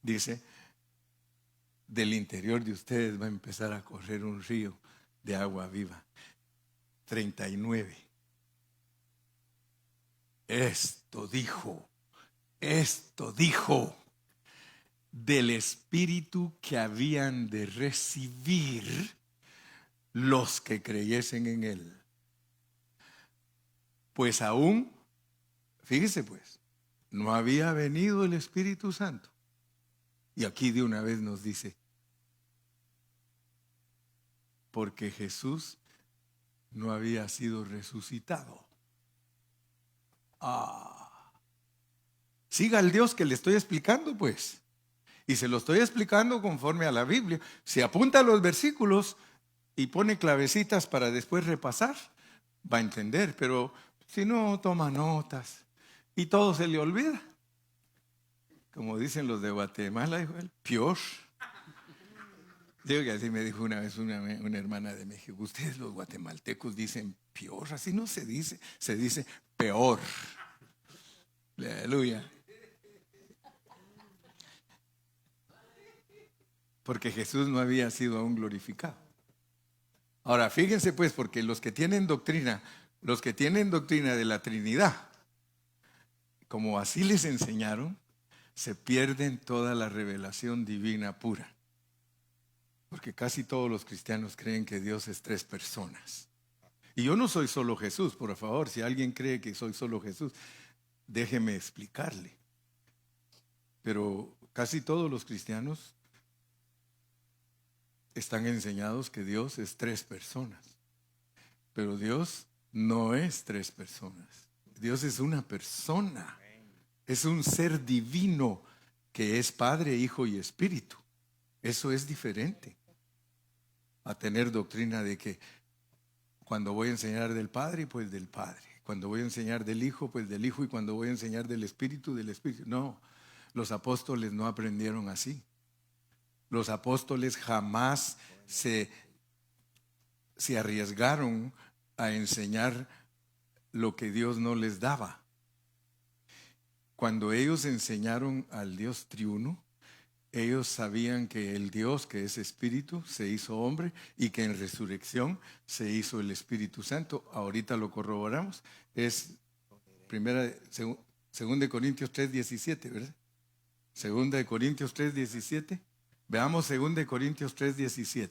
dice, del interior de ustedes va a empezar a correr un río de agua viva. 39. Esto dijo del Espíritu que habían de recibir los que creyesen en Él. Pues aún, fíjese pues, no había venido el Espíritu Santo. Y aquí de una vez nos dice, porque Jesús no había sido resucitado. Siga al Dios que le estoy explicando, pues. Y se lo estoy explicando conforme a la Biblia. Si apunta los versículos y pone clavecitas para después repasar, va a entender. Pero si no, toma notas y todo se le olvida. Como dicen los de Guatemala, dijo él, peor. Digo que así me dijo una vez una hermana de México. Ustedes los guatemaltecos dicen peor, así no se dice, se dice peor. Aleluya. Porque Jesús no había sido aún glorificado. Ahora, fíjense pues, porque los que tienen doctrina de la Trinidad, como así les enseñaron, se pierden toda la revelación divina pura. Porque casi todos los cristianos creen que Dios es 3 personas. Y yo no soy solo Jesús, por favor. Si alguien cree que soy solo Jesús, déjeme explicarle. Pero casi todos los cristianos están enseñados que Dios es 3 personas. Pero Dios no es 3 personas. Dios es una persona. Es un ser divino que es Padre, Hijo y Espíritu. Eso es diferente a tener doctrina de que cuando voy a enseñar del Padre, pues del Padre. Cuando voy a enseñar del Hijo, pues del Hijo. Y cuando voy a enseñar del Espíritu, del Espíritu. No, los apóstoles no aprendieron así. Los apóstoles jamás se arriesgaron a enseñar lo que Dios no les daba. Cuando ellos enseñaron al Dios triuno, ellos sabían que el Dios que es Espíritu se hizo hombre y que en resurrección se hizo el Espíritu Santo. Ahorita lo corroboramos. Es segunda de Corintios 3:17, ¿verdad? Segunda de Corintios 3:17. Veamos segunda de Corintios 3:17.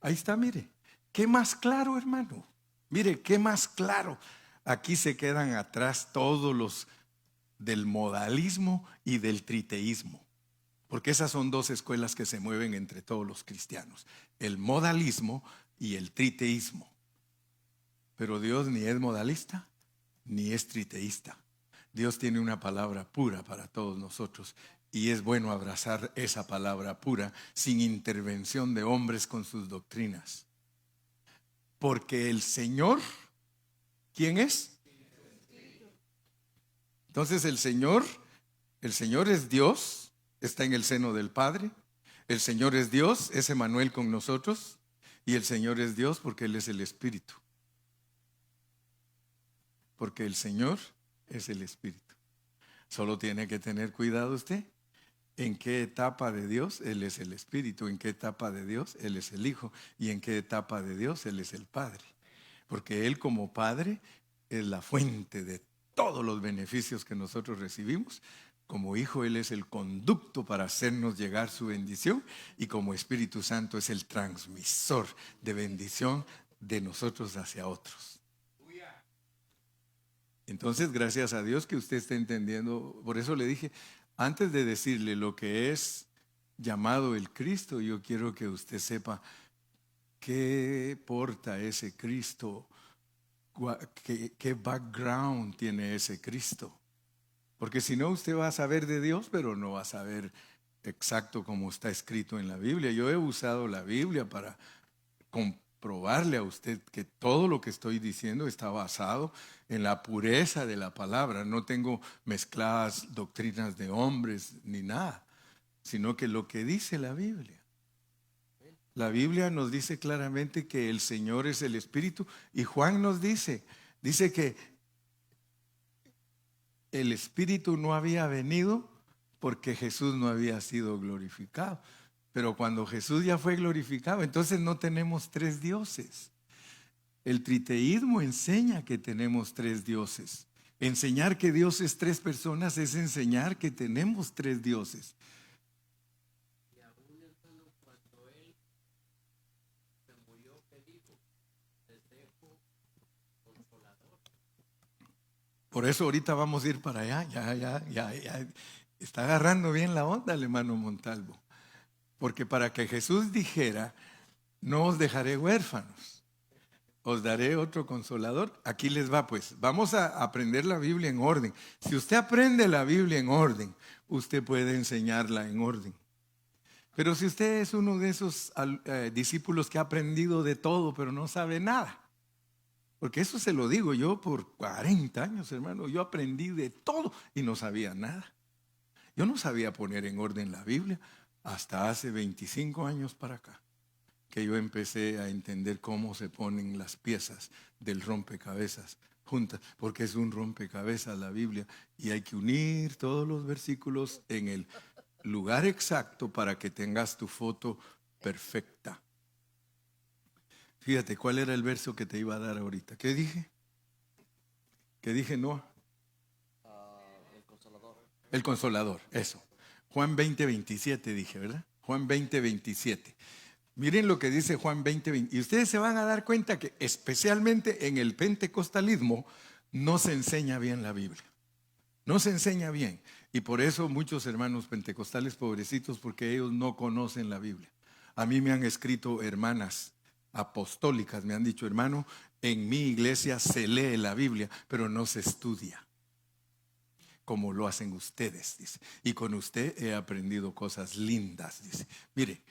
Ahí está, mire. ¿Qué más claro, hermano? Mire, qué más claro. Aquí se quedan atrás todos los del modalismo y del triteísmo, porque esas son 2 escuelas que se mueven entre todos los cristianos, el modalismo y el triteísmo. Pero Dios ni es modalista ni es triteísta. Dios tiene una palabra pura para todos nosotros y es bueno abrazar esa palabra pura sin intervención de hombres con sus doctrinas, porque el Señor, ¿quién es? Entonces el Señor es Dios, está en el seno del Padre. El Señor es Dios, es Emmanuel con nosotros. Y el Señor es Dios porque Él es el Espíritu. Porque el Señor es el Espíritu. Solo tiene que tener cuidado usted. ¿En qué etapa de Dios? Él es el Espíritu. ¿En qué etapa de Dios? Él es el Hijo. ¿Y en qué etapa de Dios? Él es el Padre. Porque Él como Padre es la fuente de todos los beneficios que nosotros recibimos. Como Hijo, Él es el conducto para hacernos llegar su bendición. Y como Espíritu Santo es el transmisor de bendición de nosotros hacia otros. Entonces, gracias a Dios que usted está entendiendo. Por eso le dije, antes de decirle lo que es llamado el Cristo, yo quiero que usted sepa qué porta ese Cristo. ¿Qué background tiene ese Cristo? Porque si no, usted va a saber de Dios, pero no va a saber exacto como está escrito en la Biblia. Yo he usado la Biblia para comprobarle a usted que todo lo que estoy diciendo está basado en la pureza de la palabra. No tengo mezcladas doctrinas de hombres ni nada, sino que lo que dice la Biblia. La Biblia nos dice claramente que el Señor es el Espíritu, y Juan nos dice que el Espíritu no había venido porque Jesús no había sido glorificado. Pero cuando Jesús ya fue glorificado, entonces no tenemos tres dioses. El triteísmo enseña que tenemos tres dioses. Enseñar que Dios es tres personas es enseñar que tenemos tres dioses. Y aún hermano, cuando Él se murió, ¿qué dijo? Les dejo consolador. Por eso ahorita vamos a ir para allá. Ya. Está agarrando bien la onda el hermano Montalvo. Porque para que Jesús dijera, no os dejaré huérfanos, os daré otro consolador. Aquí les va pues, vamos a aprender la Biblia en orden. Si usted aprende la Biblia en orden, usted puede enseñarla en orden. Pero si usted es uno de esos discípulos que ha aprendido de todo, pero no sabe nada, porque eso se lo digo yo por 40 años, hermano, yo aprendí de todo y no sabía nada. Yo no sabía poner en orden la Biblia hasta hace 25 años para acá, que yo empecé a entender cómo se ponen las piezas del rompecabezas juntas, porque es un rompecabezas la Biblia y hay que unir todos los versículos en el lugar exacto para que tengas tu foto perfecta. Fíjate, ¿cuál era el verso que te iba a dar ahorita? ¿Qué dije? ¿Qué dije, Noah? El consolador. El Consolador, eso. Juan 20:27 dije, ¿verdad? Juan 20:27. Miren lo que dice Juan 20:20. Y ustedes se van a dar cuenta que especialmente en el pentecostalismo no se enseña bien la Biblia. No se enseña bien. Y por eso muchos hermanos pentecostales pobrecitos, porque ellos no conocen la Biblia. A mí me han escrito hermanas apostólicas, me han dicho, hermano, en mi iglesia se lee la Biblia, pero no se estudia como lo hacen ustedes, dice. Y con usted he aprendido cosas lindas, dice. Mire,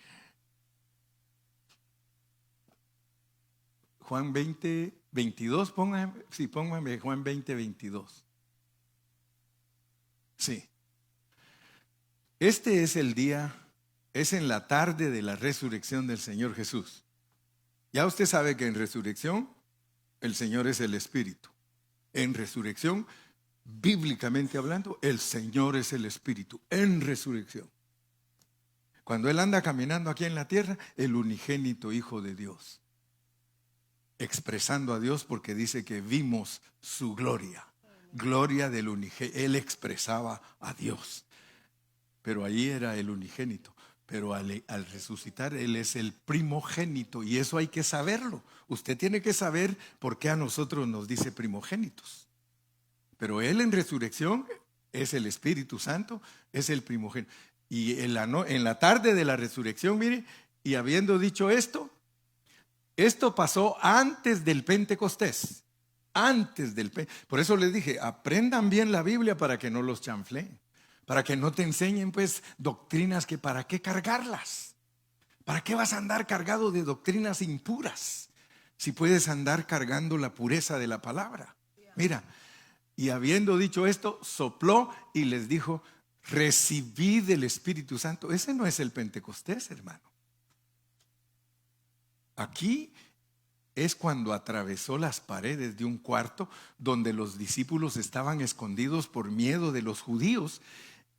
Juan 20:22, póngame Juan 20:22. Sí. Este es el día, es en la tarde de la resurrección del Señor Jesús. Ya usted sabe que en resurrección el Señor es el Espíritu. En resurrección, bíblicamente hablando, el Señor es el Espíritu. En resurrección. Cuando Él anda caminando aquí en la tierra, el unigénito Hijo de Dios. Expresando a Dios porque dice que vimos su gloria. Gloria del unigénito. Él expresaba a Dios. Pero allí era el unigénito. Pero al resucitar, Él es el primogénito. Y eso hay que saberlo. Usted tiene que saber por qué a nosotros nos dice primogénitos. Pero Él en resurrección es el Espíritu Santo, es el primogénito. Y en la tarde de la resurrección, mire, y habiendo dicho esto pasó antes del Pentecostés. Antes del Pentecostés. Por eso les dije, aprendan bien la Biblia para que no los chanfleen. Para que no te enseñen pues doctrinas que para qué cargarlas. ¿Para qué vas a andar cargado de doctrinas impuras? Si puedes andar cargando la pureza de la palabra. Mira, y habiendo dicho esto, sopló y les dijo, recibid el Espíritu Santo. Ese no es el Pentecostés, hermano. Aquí es cuando atravesó las paredes de un cuarto donde los discípulos estaban escondidos por miedo de los judíos.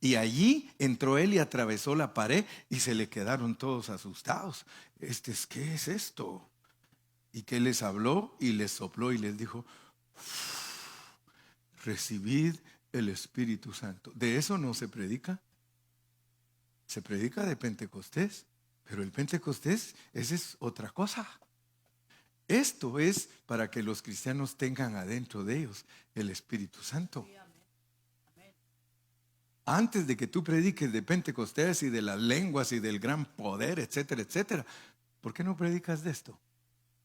Y allí entró él y atravesó la pared y se le quedaron todos asustados. ¿Qué es esto? Y que les habló y les sopló y les dijo, recibid el Espíritu Santo. De eso no se predica. Se predica de Pentecostés, pero el Pentecostés, esa es otra cosa. Esto es para que los cristianos tengan adentro de ellos el Espíritu Santo. Antes de que tú prediques de Pentecostés y de las lenguas y del gran poder, etcétera, etcétera, ¿por qué no predicas de esto?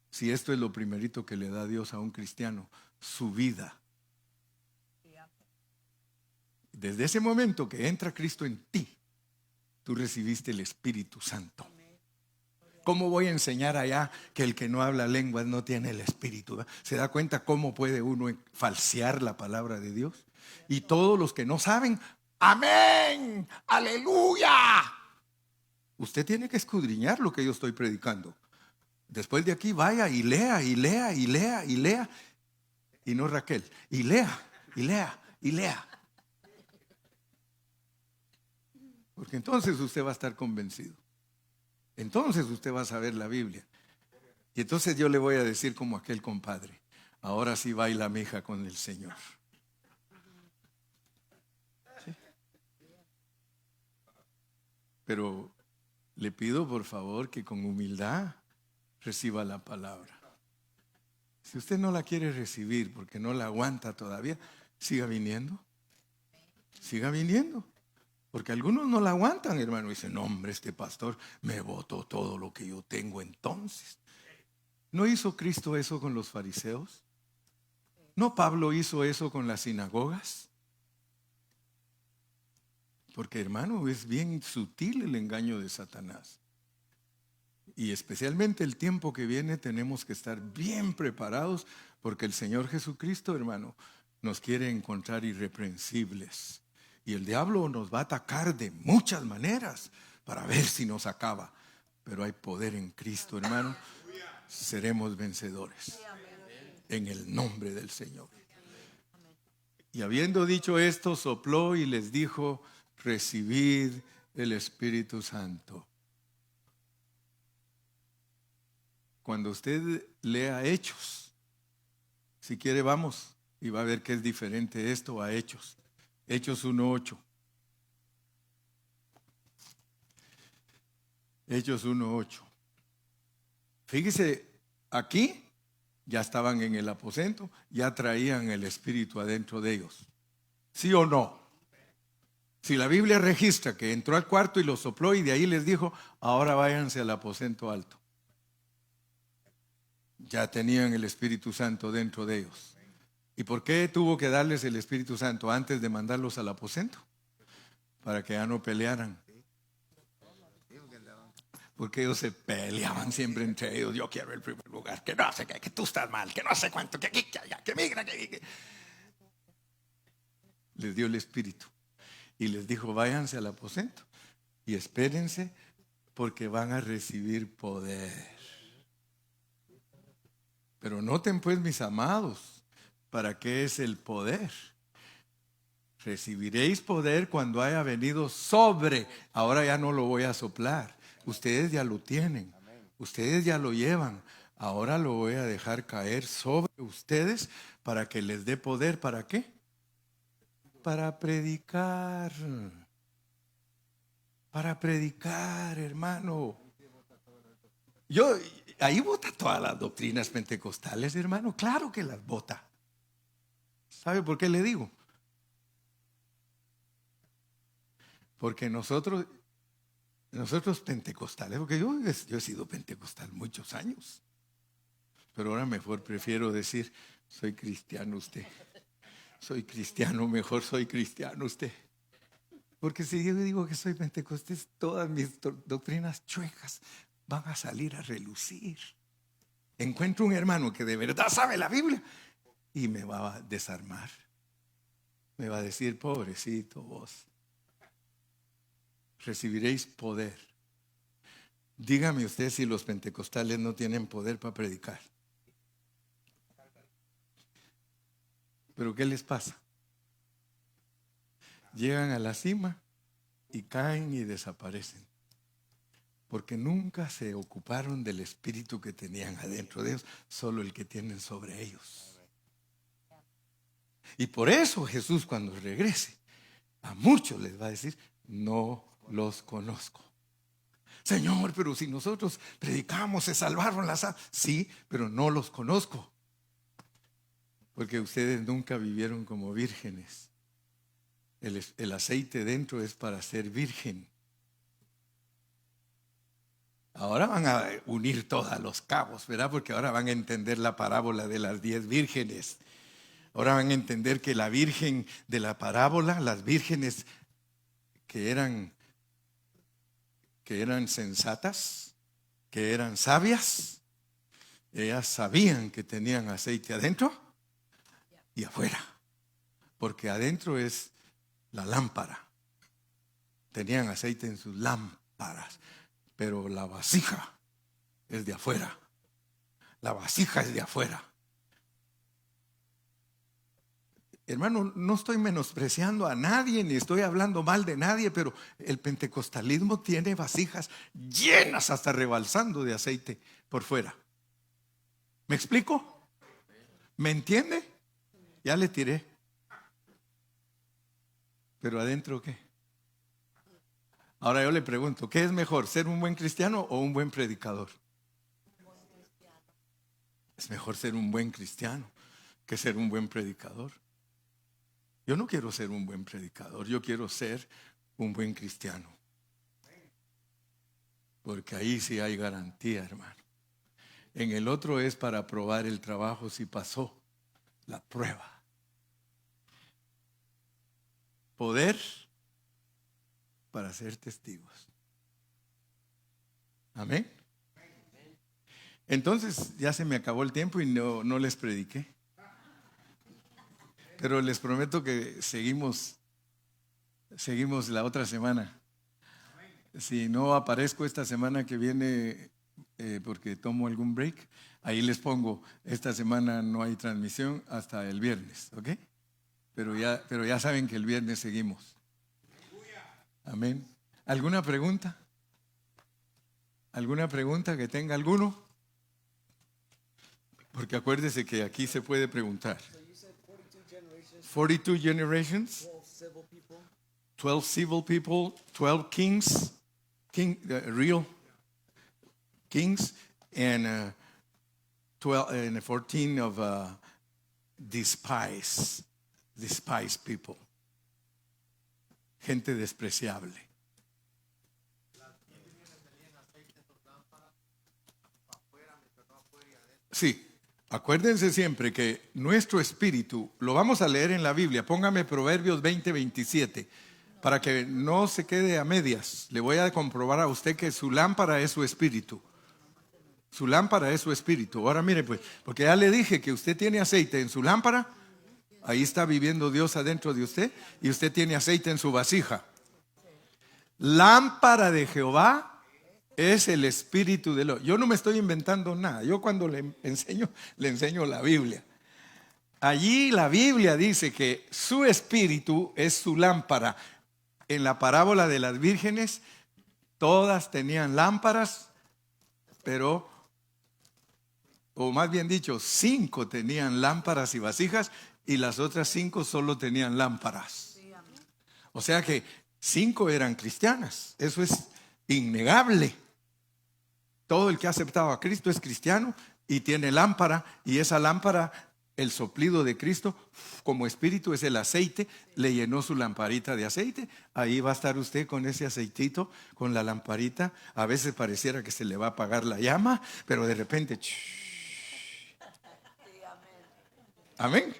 Si esto es lo primerito que le da Dios a un cristiano, su vida. Desde ese momento que entra Cristo en ti, tú recibiste el Espíritu Santo. ¿Cómo voy a enseñar allá que el que no habla lenguas no tiene el Espíritu? ¿Se da cuenta cómo puede uno falsear la palabra de Dios? Y todos los que no saben, amén, aleluya. Usted tiene que escudriñar lo que yo estoy predicando. Después de aquí vaya y lea, y lea, y lea, y lea. Y no Raquel, y lea, y lea, y lea. Porque entonces usted va a estar convencido. Entonces usted va a saber la Biblia. Y entonces yo le voy a decir como aquel compadre, ahora sí baila mi hija con el Señor. ¿Sí? Pero le pido por favor que con humildad reciba la palabra. Si usted no la quiere recibir porque no la aguanta todavía, siga viniendo. Siga viniendo. Porque algunos no la aguantan, hermano. Dicen, no, hombre, este pastor me botó todo lo que yo tengo entonces. ¿No hizo Cristo eso con los fariseos? ¿No Pablo hizo eso con las sinagogas? Porque, hermano, es bien sutil el engaño de Satanás. Y especialmente el tiempo que viene tenemos que estar bien preparados porque el Señor Jesucristo, hermano, nos quiere encontrar irreprensibles. Y el diablo nos va a atacar de muchas maneras para ver si nos acaba. Pero hay poder en Cristo, hermano. Seremos vencedores en el nombre del Señor. Y habiendo dicho esto, sopló y les dijo, recibid el Espíritu Santo. Cuando usted lea Hechos, si quiere vamos y va a ver que es diferente esto a Hechos. Hechos 1:8. Hechos 1:8. Fíjese, aquí ya estaban en el aposento, ya traían el Espíritu adentro de ellos. ¿Sí o no? Si la Biblia registra que entró al cuarto y lo sopló y de ahí les dijo, ahora váyanse al aposento alto. Ya tenían el Espíritu Santo dentro de ellos. ¿Y por qué tuvo que darles el Espíritu Santo antes de mandarlos al aposento? Para que ya no pelearan. Porque ellos se peleaban siempre entre ellos. Yo quiero el primer lugar, que no sé qué, que tú estás mal, que no sé cuánto, que migra, que. Les dio el Espíritu y les dijo, váyanse al aposento y espérense porque van a recibir poder. Pero noten pues, mis amados, ¿para qué es el poder? Recibiréis poder cuando haya venido sobre. Ahora ya no lo voy a soplar. Ustedes ya lo tienen. Ustedes ya lo llevan. Ahora lo voy a dejar caer sobre ustedes para que les dé poder. ¿Para qué? Para predicar. Para predicar, hermano. Ahí vota todas las doctrinas pentecostales, hermano. Claro que las vota. ¿Sabe por qué le digo? Porque nosotros pentecostales, porque yo he sido pentecostal muchos años, pero ahora mejor prefiero decir, soy cristiano usted. Soy cristiano, mejor soy cristiano usted. Porque si yo digo que soy pentecostés, todas mis doctrinas chuecas van a salir a relucir. Encuentro un hermano que de verdad sabe la Biblia y me va a desarmar. Me va a decir, pobrecito vos, recibiréis poder. Dígame usted si los pentecostales no tienen poder para predicar. ¿Pero qué les pasa? Llegan a la cima y caen y desaparecen. Porque nunca se ocuparon del espíritu que tenían adentro de ellos, solo el que tienen sobre ellos. Y por eso Jesús, cuando regrese, a muchos les va a decir, no los conozco. Señor, pero si nosotros predicamos, se salvaron las almas. Sí, pero no los conozco. Porque ustedes nunca vivieron como vírgenes. El aceite dentro es para ser virgen. Ahora van a unir todos los cabos, ¿verdad? Porque ahora van a entender la parábola de las 10 vírgenes. Ahora van a entender que la virgen de la parábola, las vírgenes que eran sensatas, que eran sabias, ellas sabían que tenían aceite adentro y afuera, porque adentro es la lámpara. Tenían aceite en sus lámparas, pero la vasija es de afuera. La vasija es de afuera. Hermano, no estoy menospreciando a nadie, ni estoy hablando mal de nadie, pero el pentecostalismo tiene vasijas llenas hasta rebalsando de aceite por fuera. ¿Me explico? ¿Me entiende? Ya le tiré. ¿Pero adentro qué? Ahora yo le pregunto, ¿qué es mejor, ser un buen cristiano o un buen predicador? Es mejor ser un buen cristiano que ser un buen predicador. Yo no quiero ser un buen predicador, yo quiero ser un buen cristiano. Porque ahí sí hay garantía, hermano. En el otro es para probar el trabajo si pasó la prueba. Poder para ser testigos. Amén. Entonces ya se me acabó el tiempo y no les prediqué. Pero les prometo que seguimos la otra semana. Si no aparezco esta semana que viene porque tomo algún break, ahí les pongo, esta semana no hay transmisión hasta el viernes, ¿ok? Pero ya saben que el viernes seguimos. Amén. ¿Alguna pregunta? ¿Alguna pregunta que tenga alguno? Porque acuérdese que aquí se puede preguntar. 42 generations, 12 civil people, 12 kings, real kings, and 14 of despised people. Gente despreciable. Sí, acuérdense siempre que nuestro espíritu, lo vamos a leer en la Biblia, póngame Proverbios 20:27, para que no se quede a medias. Le voy a comprobar a usted que su lámpara es su espíritu. Su lámpara es su espíritu. Ahora mire pues, porque ya le dije que usted tiene aceite en su lámpara, ahí está viviendo Dios adentro de usted, y usted tiene aceite en su vasija. Lámpara de Jehová es el espíritu de lo. Yo no me estoy inventando nada. Yo cuando le enseño la Biblia. Allí la Biblia dice que su espíritu es su lámpara. En la parábola de las vírgenes, todas tenían lámparas, pero, o más bien dicho, 5 tenían lámparas y vasijas y las otras 5 solo tenían lámparas. O sea que 5 eran cristianas. Eso es innegable. Todo el que ha aceptado a Cristo es cristiano y tiene lámpara, y esa lámpara, el soplido de Cristo como espíritu es el aceite, le llenó su lamparita de aceite. Ahí va a estar usted con ese aceitito, con la lamparita. A veces pareciera que se le va a apagar la llama, pero de repente amén.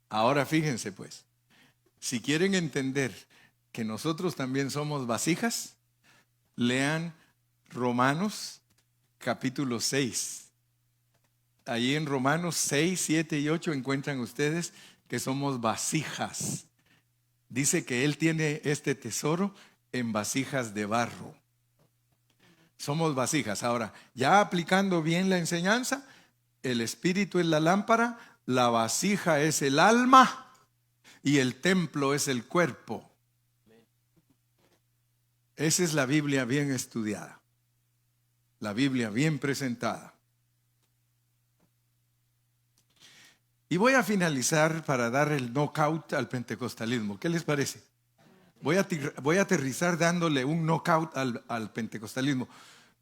Ahora fíjense pues, si quieren entender que nosotros también somos vasijas, lean Romanos capítulo 6. Allí en Romanos 6, 7 y 8 encuentran ustedes que somos vasijas. Dice que Él tiene este tesoro en vasijas de barro. Somos vasijas. Ahora, ya aplicando bien la enseñanza, el espíritu es la lámpara, la vasija es el alma y el templo es el cuerpo. Esa es la Biblia bien estudiada. La Biblia bien presentada. Y voy a finalizar para dar el knockout al pentecostalismo. ¿Qué les parece? Voy a aterrizar dándole un knockout al pentecostalismo.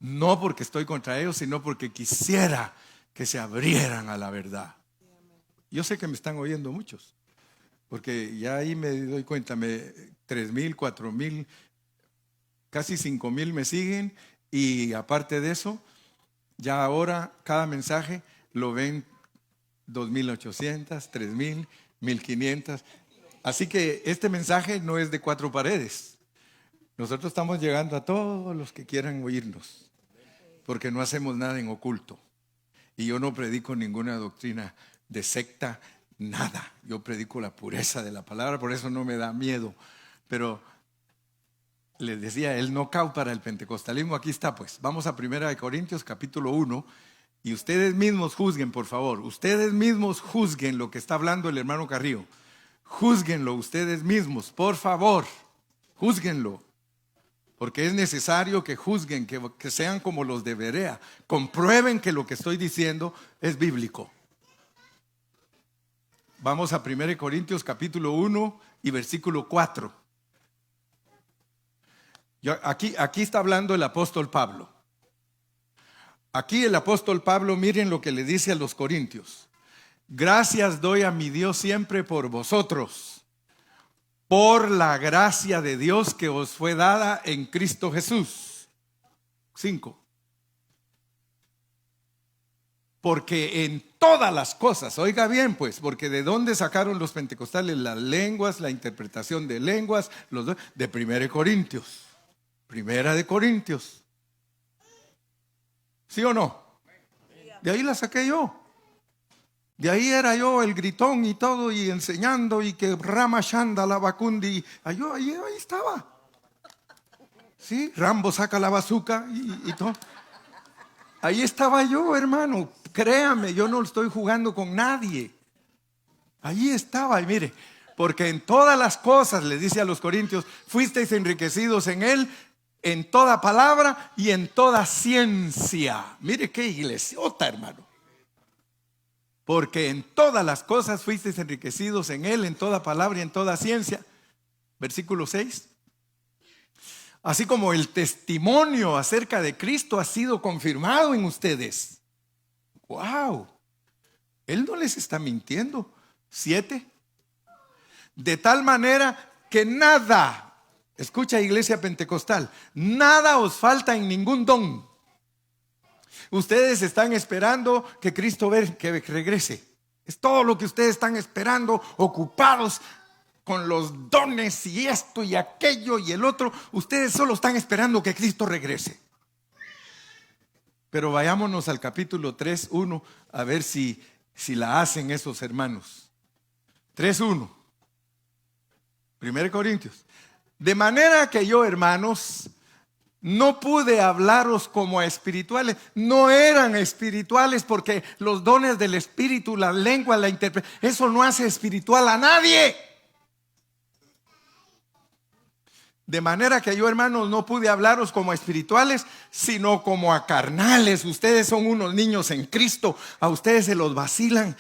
No porque estoy contra ellos, sino porque quisiera que se abrieran a la verdad. Yo sé que me están oyendo muchos, porque ya ahí me doy cuenta, 3,000, 4,000, casi 5,000 me siguen. Y aparte de eso, ya ahora cada mensaje lo ven 2,800, 3,000, 1,500. Así que este mensaje no es de cuatro paredes. Nosotros estamos llegando a todos los que quieran oírnos, porque no hacemos nada en oculto. Y yo no predico ninguna doctrina de secta, nada. Yo predico la pureza de la palabra, por eso no me da miedo. Pero les decía, el knockout para el pentecostalismo aquí está, pues. Vamos a 1 Corintios capítulo 1 y ustedes mismos juzguen, por favor. Ustedes mismos juzguen lo que está hablando el hermano Carrillo. Júzguenlo ustedes mismos, por favor. Júzguenlo. Porque es necesario que juzguen, que sean como los de Berea. Comprueben que lo que estoy diciendo es bíblico. Vamos a 1 Corintios capítulo 1 y versículo 4. Aquí está hablando el apóstol Pablo. Aquí el apóstol Pablo, miren lo que le dice a los corintios. Gracias doy a mi Dios siempre por vosotros, por la gracia de Dios que os fue dada en Cristo Jesús. 5. Porque en todas las cosas, oiga bien pues, porque ¿de dónde sacaron los pentecostales las lenguas, la interpretación de lenguas? De 1 Corintios. Primera de Corintios. ¿Sí o no? De ahí la saqué yo. De ahí era yo el gritón y todo, y enseñando, y que Rama Shanda la Bacundi. Ahí estaba. Sí, Rambo saca la bazuca y todo. Ahí estaba yo, hermano. Créame, yo no estoy jugando con nadie. Ahí estaba, y mire, porque en todas las cosas, le dice a los corintios, fuisteis enriquecidos en él, en toda palabra y en toda ciencia. Mire qué iglesiota, hermano. Porque en todas las cosas fuisteis enriquecidos en él, en toda palabra y en toda ciencia. Versículo 6. Así como el testimonio acerca de Cristo ha sido confirmado en ustedes. ¡Wow! Él no les está mintiendo. 7. De tal manera que nada, escucha iglesia pentecostal, nada os falta en ningún don. Ustedes están esperando que Cristo que regrese. Es todo lo que ustedes están esperando, ocupados con los dones y esto y aquello y el otro. Ustedes solo están esperando que Cristo regrese. Pero vayámonos al capítulo 3:1 a ver si la hacen esos hermanos. 3:1. 1 Corintios. De manera que yo, hermanos, no pude hablaros como a espirituales. No eran espirituales porque los dones del espíritu, la lengua, la interpretación, eso no hace espiritual a nadie. De manera que yo, hermanos, no pude hablaros como a espirituales, sino como a carnales. Ustedes son unos niños en Cristo. A ustedes se los vacilan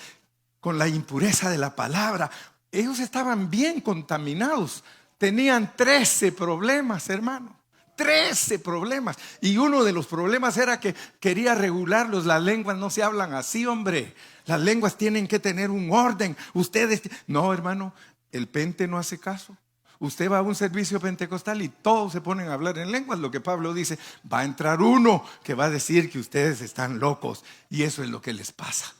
con la impureza de la palabra. Ellos estaban bien contaminados. Tenían 13 problemas, hermano. 13 problemas. Y uno de los problemas era que quería regularlos. Las lenguas no se hablan así, hombre. Las lenguas tienen que tener un orden. Ustedes, no, hermano, el pente no hace caso. Usted va a un servicio pentecostal y todos se ponen a hablar en lenguas. Lo que Pablo dice, va a entrar uno que va a decir que ustedes están locos. Y eso es lo que les pasa.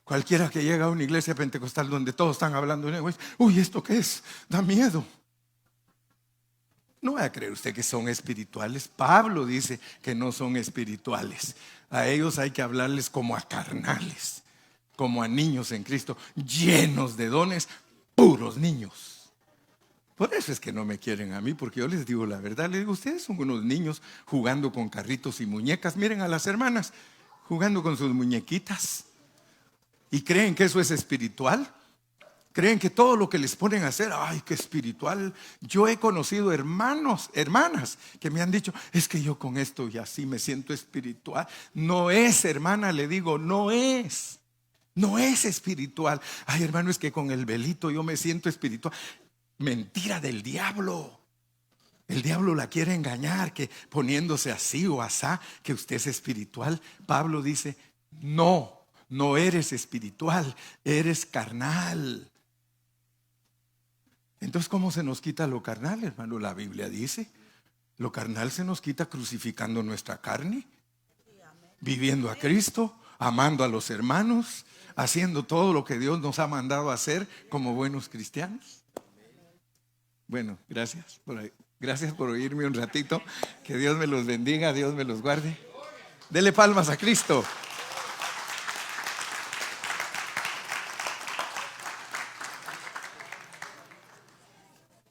Cualquiera que llega a una iglesia pentecostal donde todos están hablando en lenguas, uy, ¿esto qué es? Da miedo. No va a creer usted que son espirituales. Pablo dice que no son espirituales. A ellos hay que hablarles como a carnales, como a niños en Cristo, llenos de dones, puros niños. Por eso es que no me quieren a mí, porque yo les digo la verdad. Les digo, ustedes son unos niños jugando con carritos y muñecas. Miren a las hermanas jugando con sus muñequitas. ¿Y creen que eso es espiritual? Creen que todo lo que les ponen a hacer, ay, qué espiritual. Yo he conocido hermanas que me han dicho, es que yo con esto y así me siento espiritual. No es, hermana, le digo, no es espiritual. Ay, hermano, es que con el velito yo me siento espiritual. Mentira del diablo. El diablo la quiere engañar, que poniéndose así o asá, que usted es espiritual. Pablo dice, no eres espiritual, eres carnal. Entonces, ¿cómo se nos quita lo carnal, hermano? La Biblia dice, lo carnal se nos quita crucificando nuestra carne, viviendo a Cristo, amando a los hermanos, haciendo todo lo que Dios nos ha mandado a hacer como buenos cristianos. Bueno, gracias por oírme un ratito. Que Dios me los bendiga, Dios me los guarde. Dele palmas a Cristo.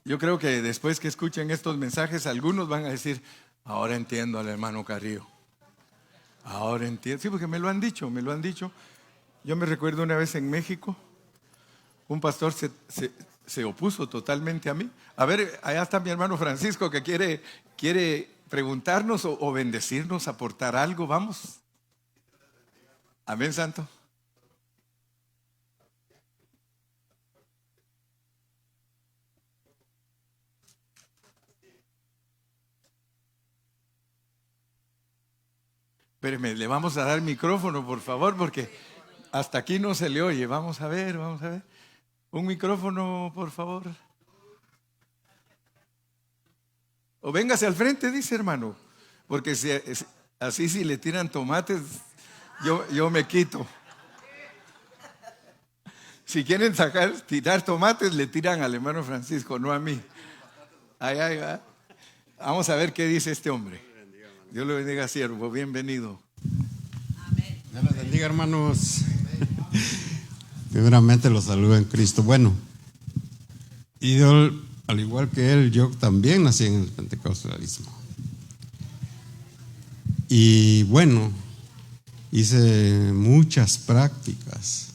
Yo creo que después que escuchen estos mensajes, algunos van a decir: ahora entiendo al hermano Carrillo. Ahora entiendo. Sí, porque me lo han dicho. Yo me recuerdo una vez en México, un pastor se opuso totalmente a mí. A ver, allá está mi hermano Francisco que quiere preguntarnos o bendecirnos, aportar algo. Vamos. Amén, santo. Espéreme, le vamos a dar micrófono, por favor, porque hasta aquí no se le oye. Vamos a ver. Un micrófono, por favor. O véngase al frente, dice, hermano. Porque si le tiran tomates, yo me quito. Si quieren tirar tomates, le tiran al hermano Francisco, no a mí. Ahí va. Vamos a ver qué dice este hombre. Dios le bendiga, siervo. Bienvenido. Amén. Dios les bendiga, hermanos. Primeramente los saludo en Cristo. Bueno, y yo, al igual que él, yo también nací en el pentecostalismo. Y bueno, hice muchas prácticas.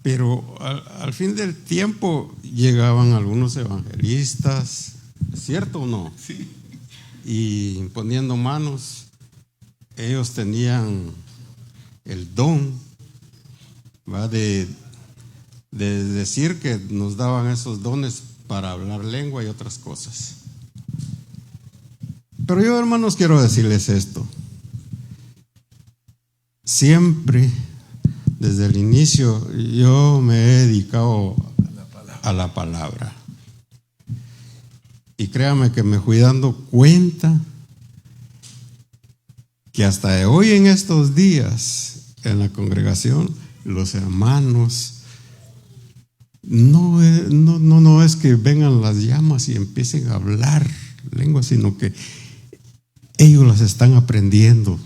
Pero al fin del tiempo llegaban algunos evangelistas, ¿cierto o no? Sí. Y poniendo manos, ellos tenían el don, ¿va? De decir que nos daban esos dones para hablar lengua y otras cosas. Pero yo, hermanos, quiero decirles esto. Siempre, desde el inicio, yo me he dedicado a la palabra. Y créame que me fui dando cuenta que hasta de hoy en estos días en la congregación los hermanos no es que vengan las llamas y empiecen a hablar lenguas, sino que ellos las están aprendiendo.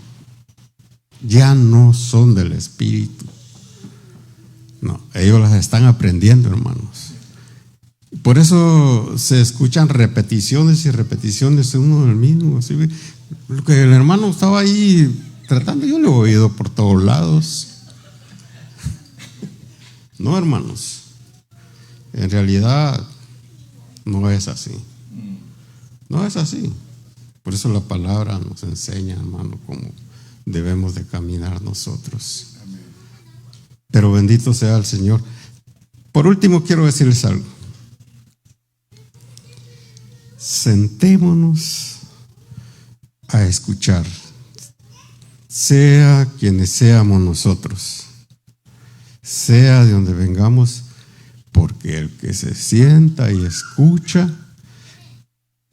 Ya no son del Espíritu. No, ellos las están aprendiendo, hermanos. Por eso se escuchan repeticiones y repeticiones de uno del mismo. ¿Sí? Lo que el hermano estaba ahí tratando, yo lo he oído por todos lados. No, hermanos. En realidad no es así. No es así. Por eso la palabra nos enseña, hermano, cómo debemos de caminar nosotros. Pero bendito sea el Señor. Por último, quiero decirles algo. Sentémonos a escuchar, sea quienes seamos nosotros, sea de donde vengamos, porque el que se sienta y escucha,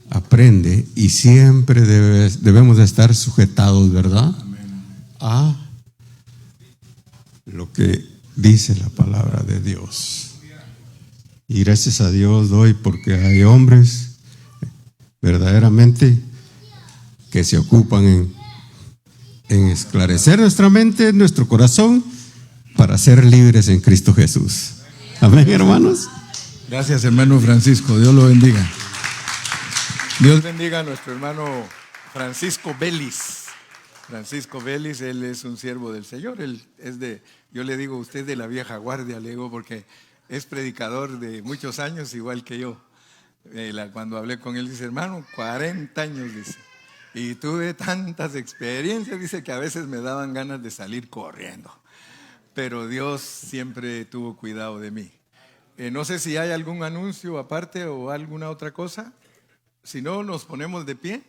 aprende, y siempre debemos de estar sujetados, ¿verdad? A lo que dice la palabra de Dios. Y gracias a Dios doy porque hay hombres verdaderamente que se ocupan en esclarecer nuestra mente, nuestro corazón, para ser libres en Cristo Jesús. Amén, hermanos. Gracias, hermano Francisco. Dios lo bendiga. Dios bendiga a nuestro hermano Francisco Vélez. Francisco Vélez, él es un siervo del Señor. Él es yo le digo, usted de la vieja guardia, le digo, porque es predicador de muchos años, igual que yo. Cuando hablé con él, dice, hermano, 40 años, dice. Y tuve tantas experiencias, dice, que a veces me daban ganas de salir corriendo. Pero Dios siempre tuvo cuidado de mí. No sé si hay algún anuncio aparte o alguna otra cosa. Si no, nos ponemos de pie.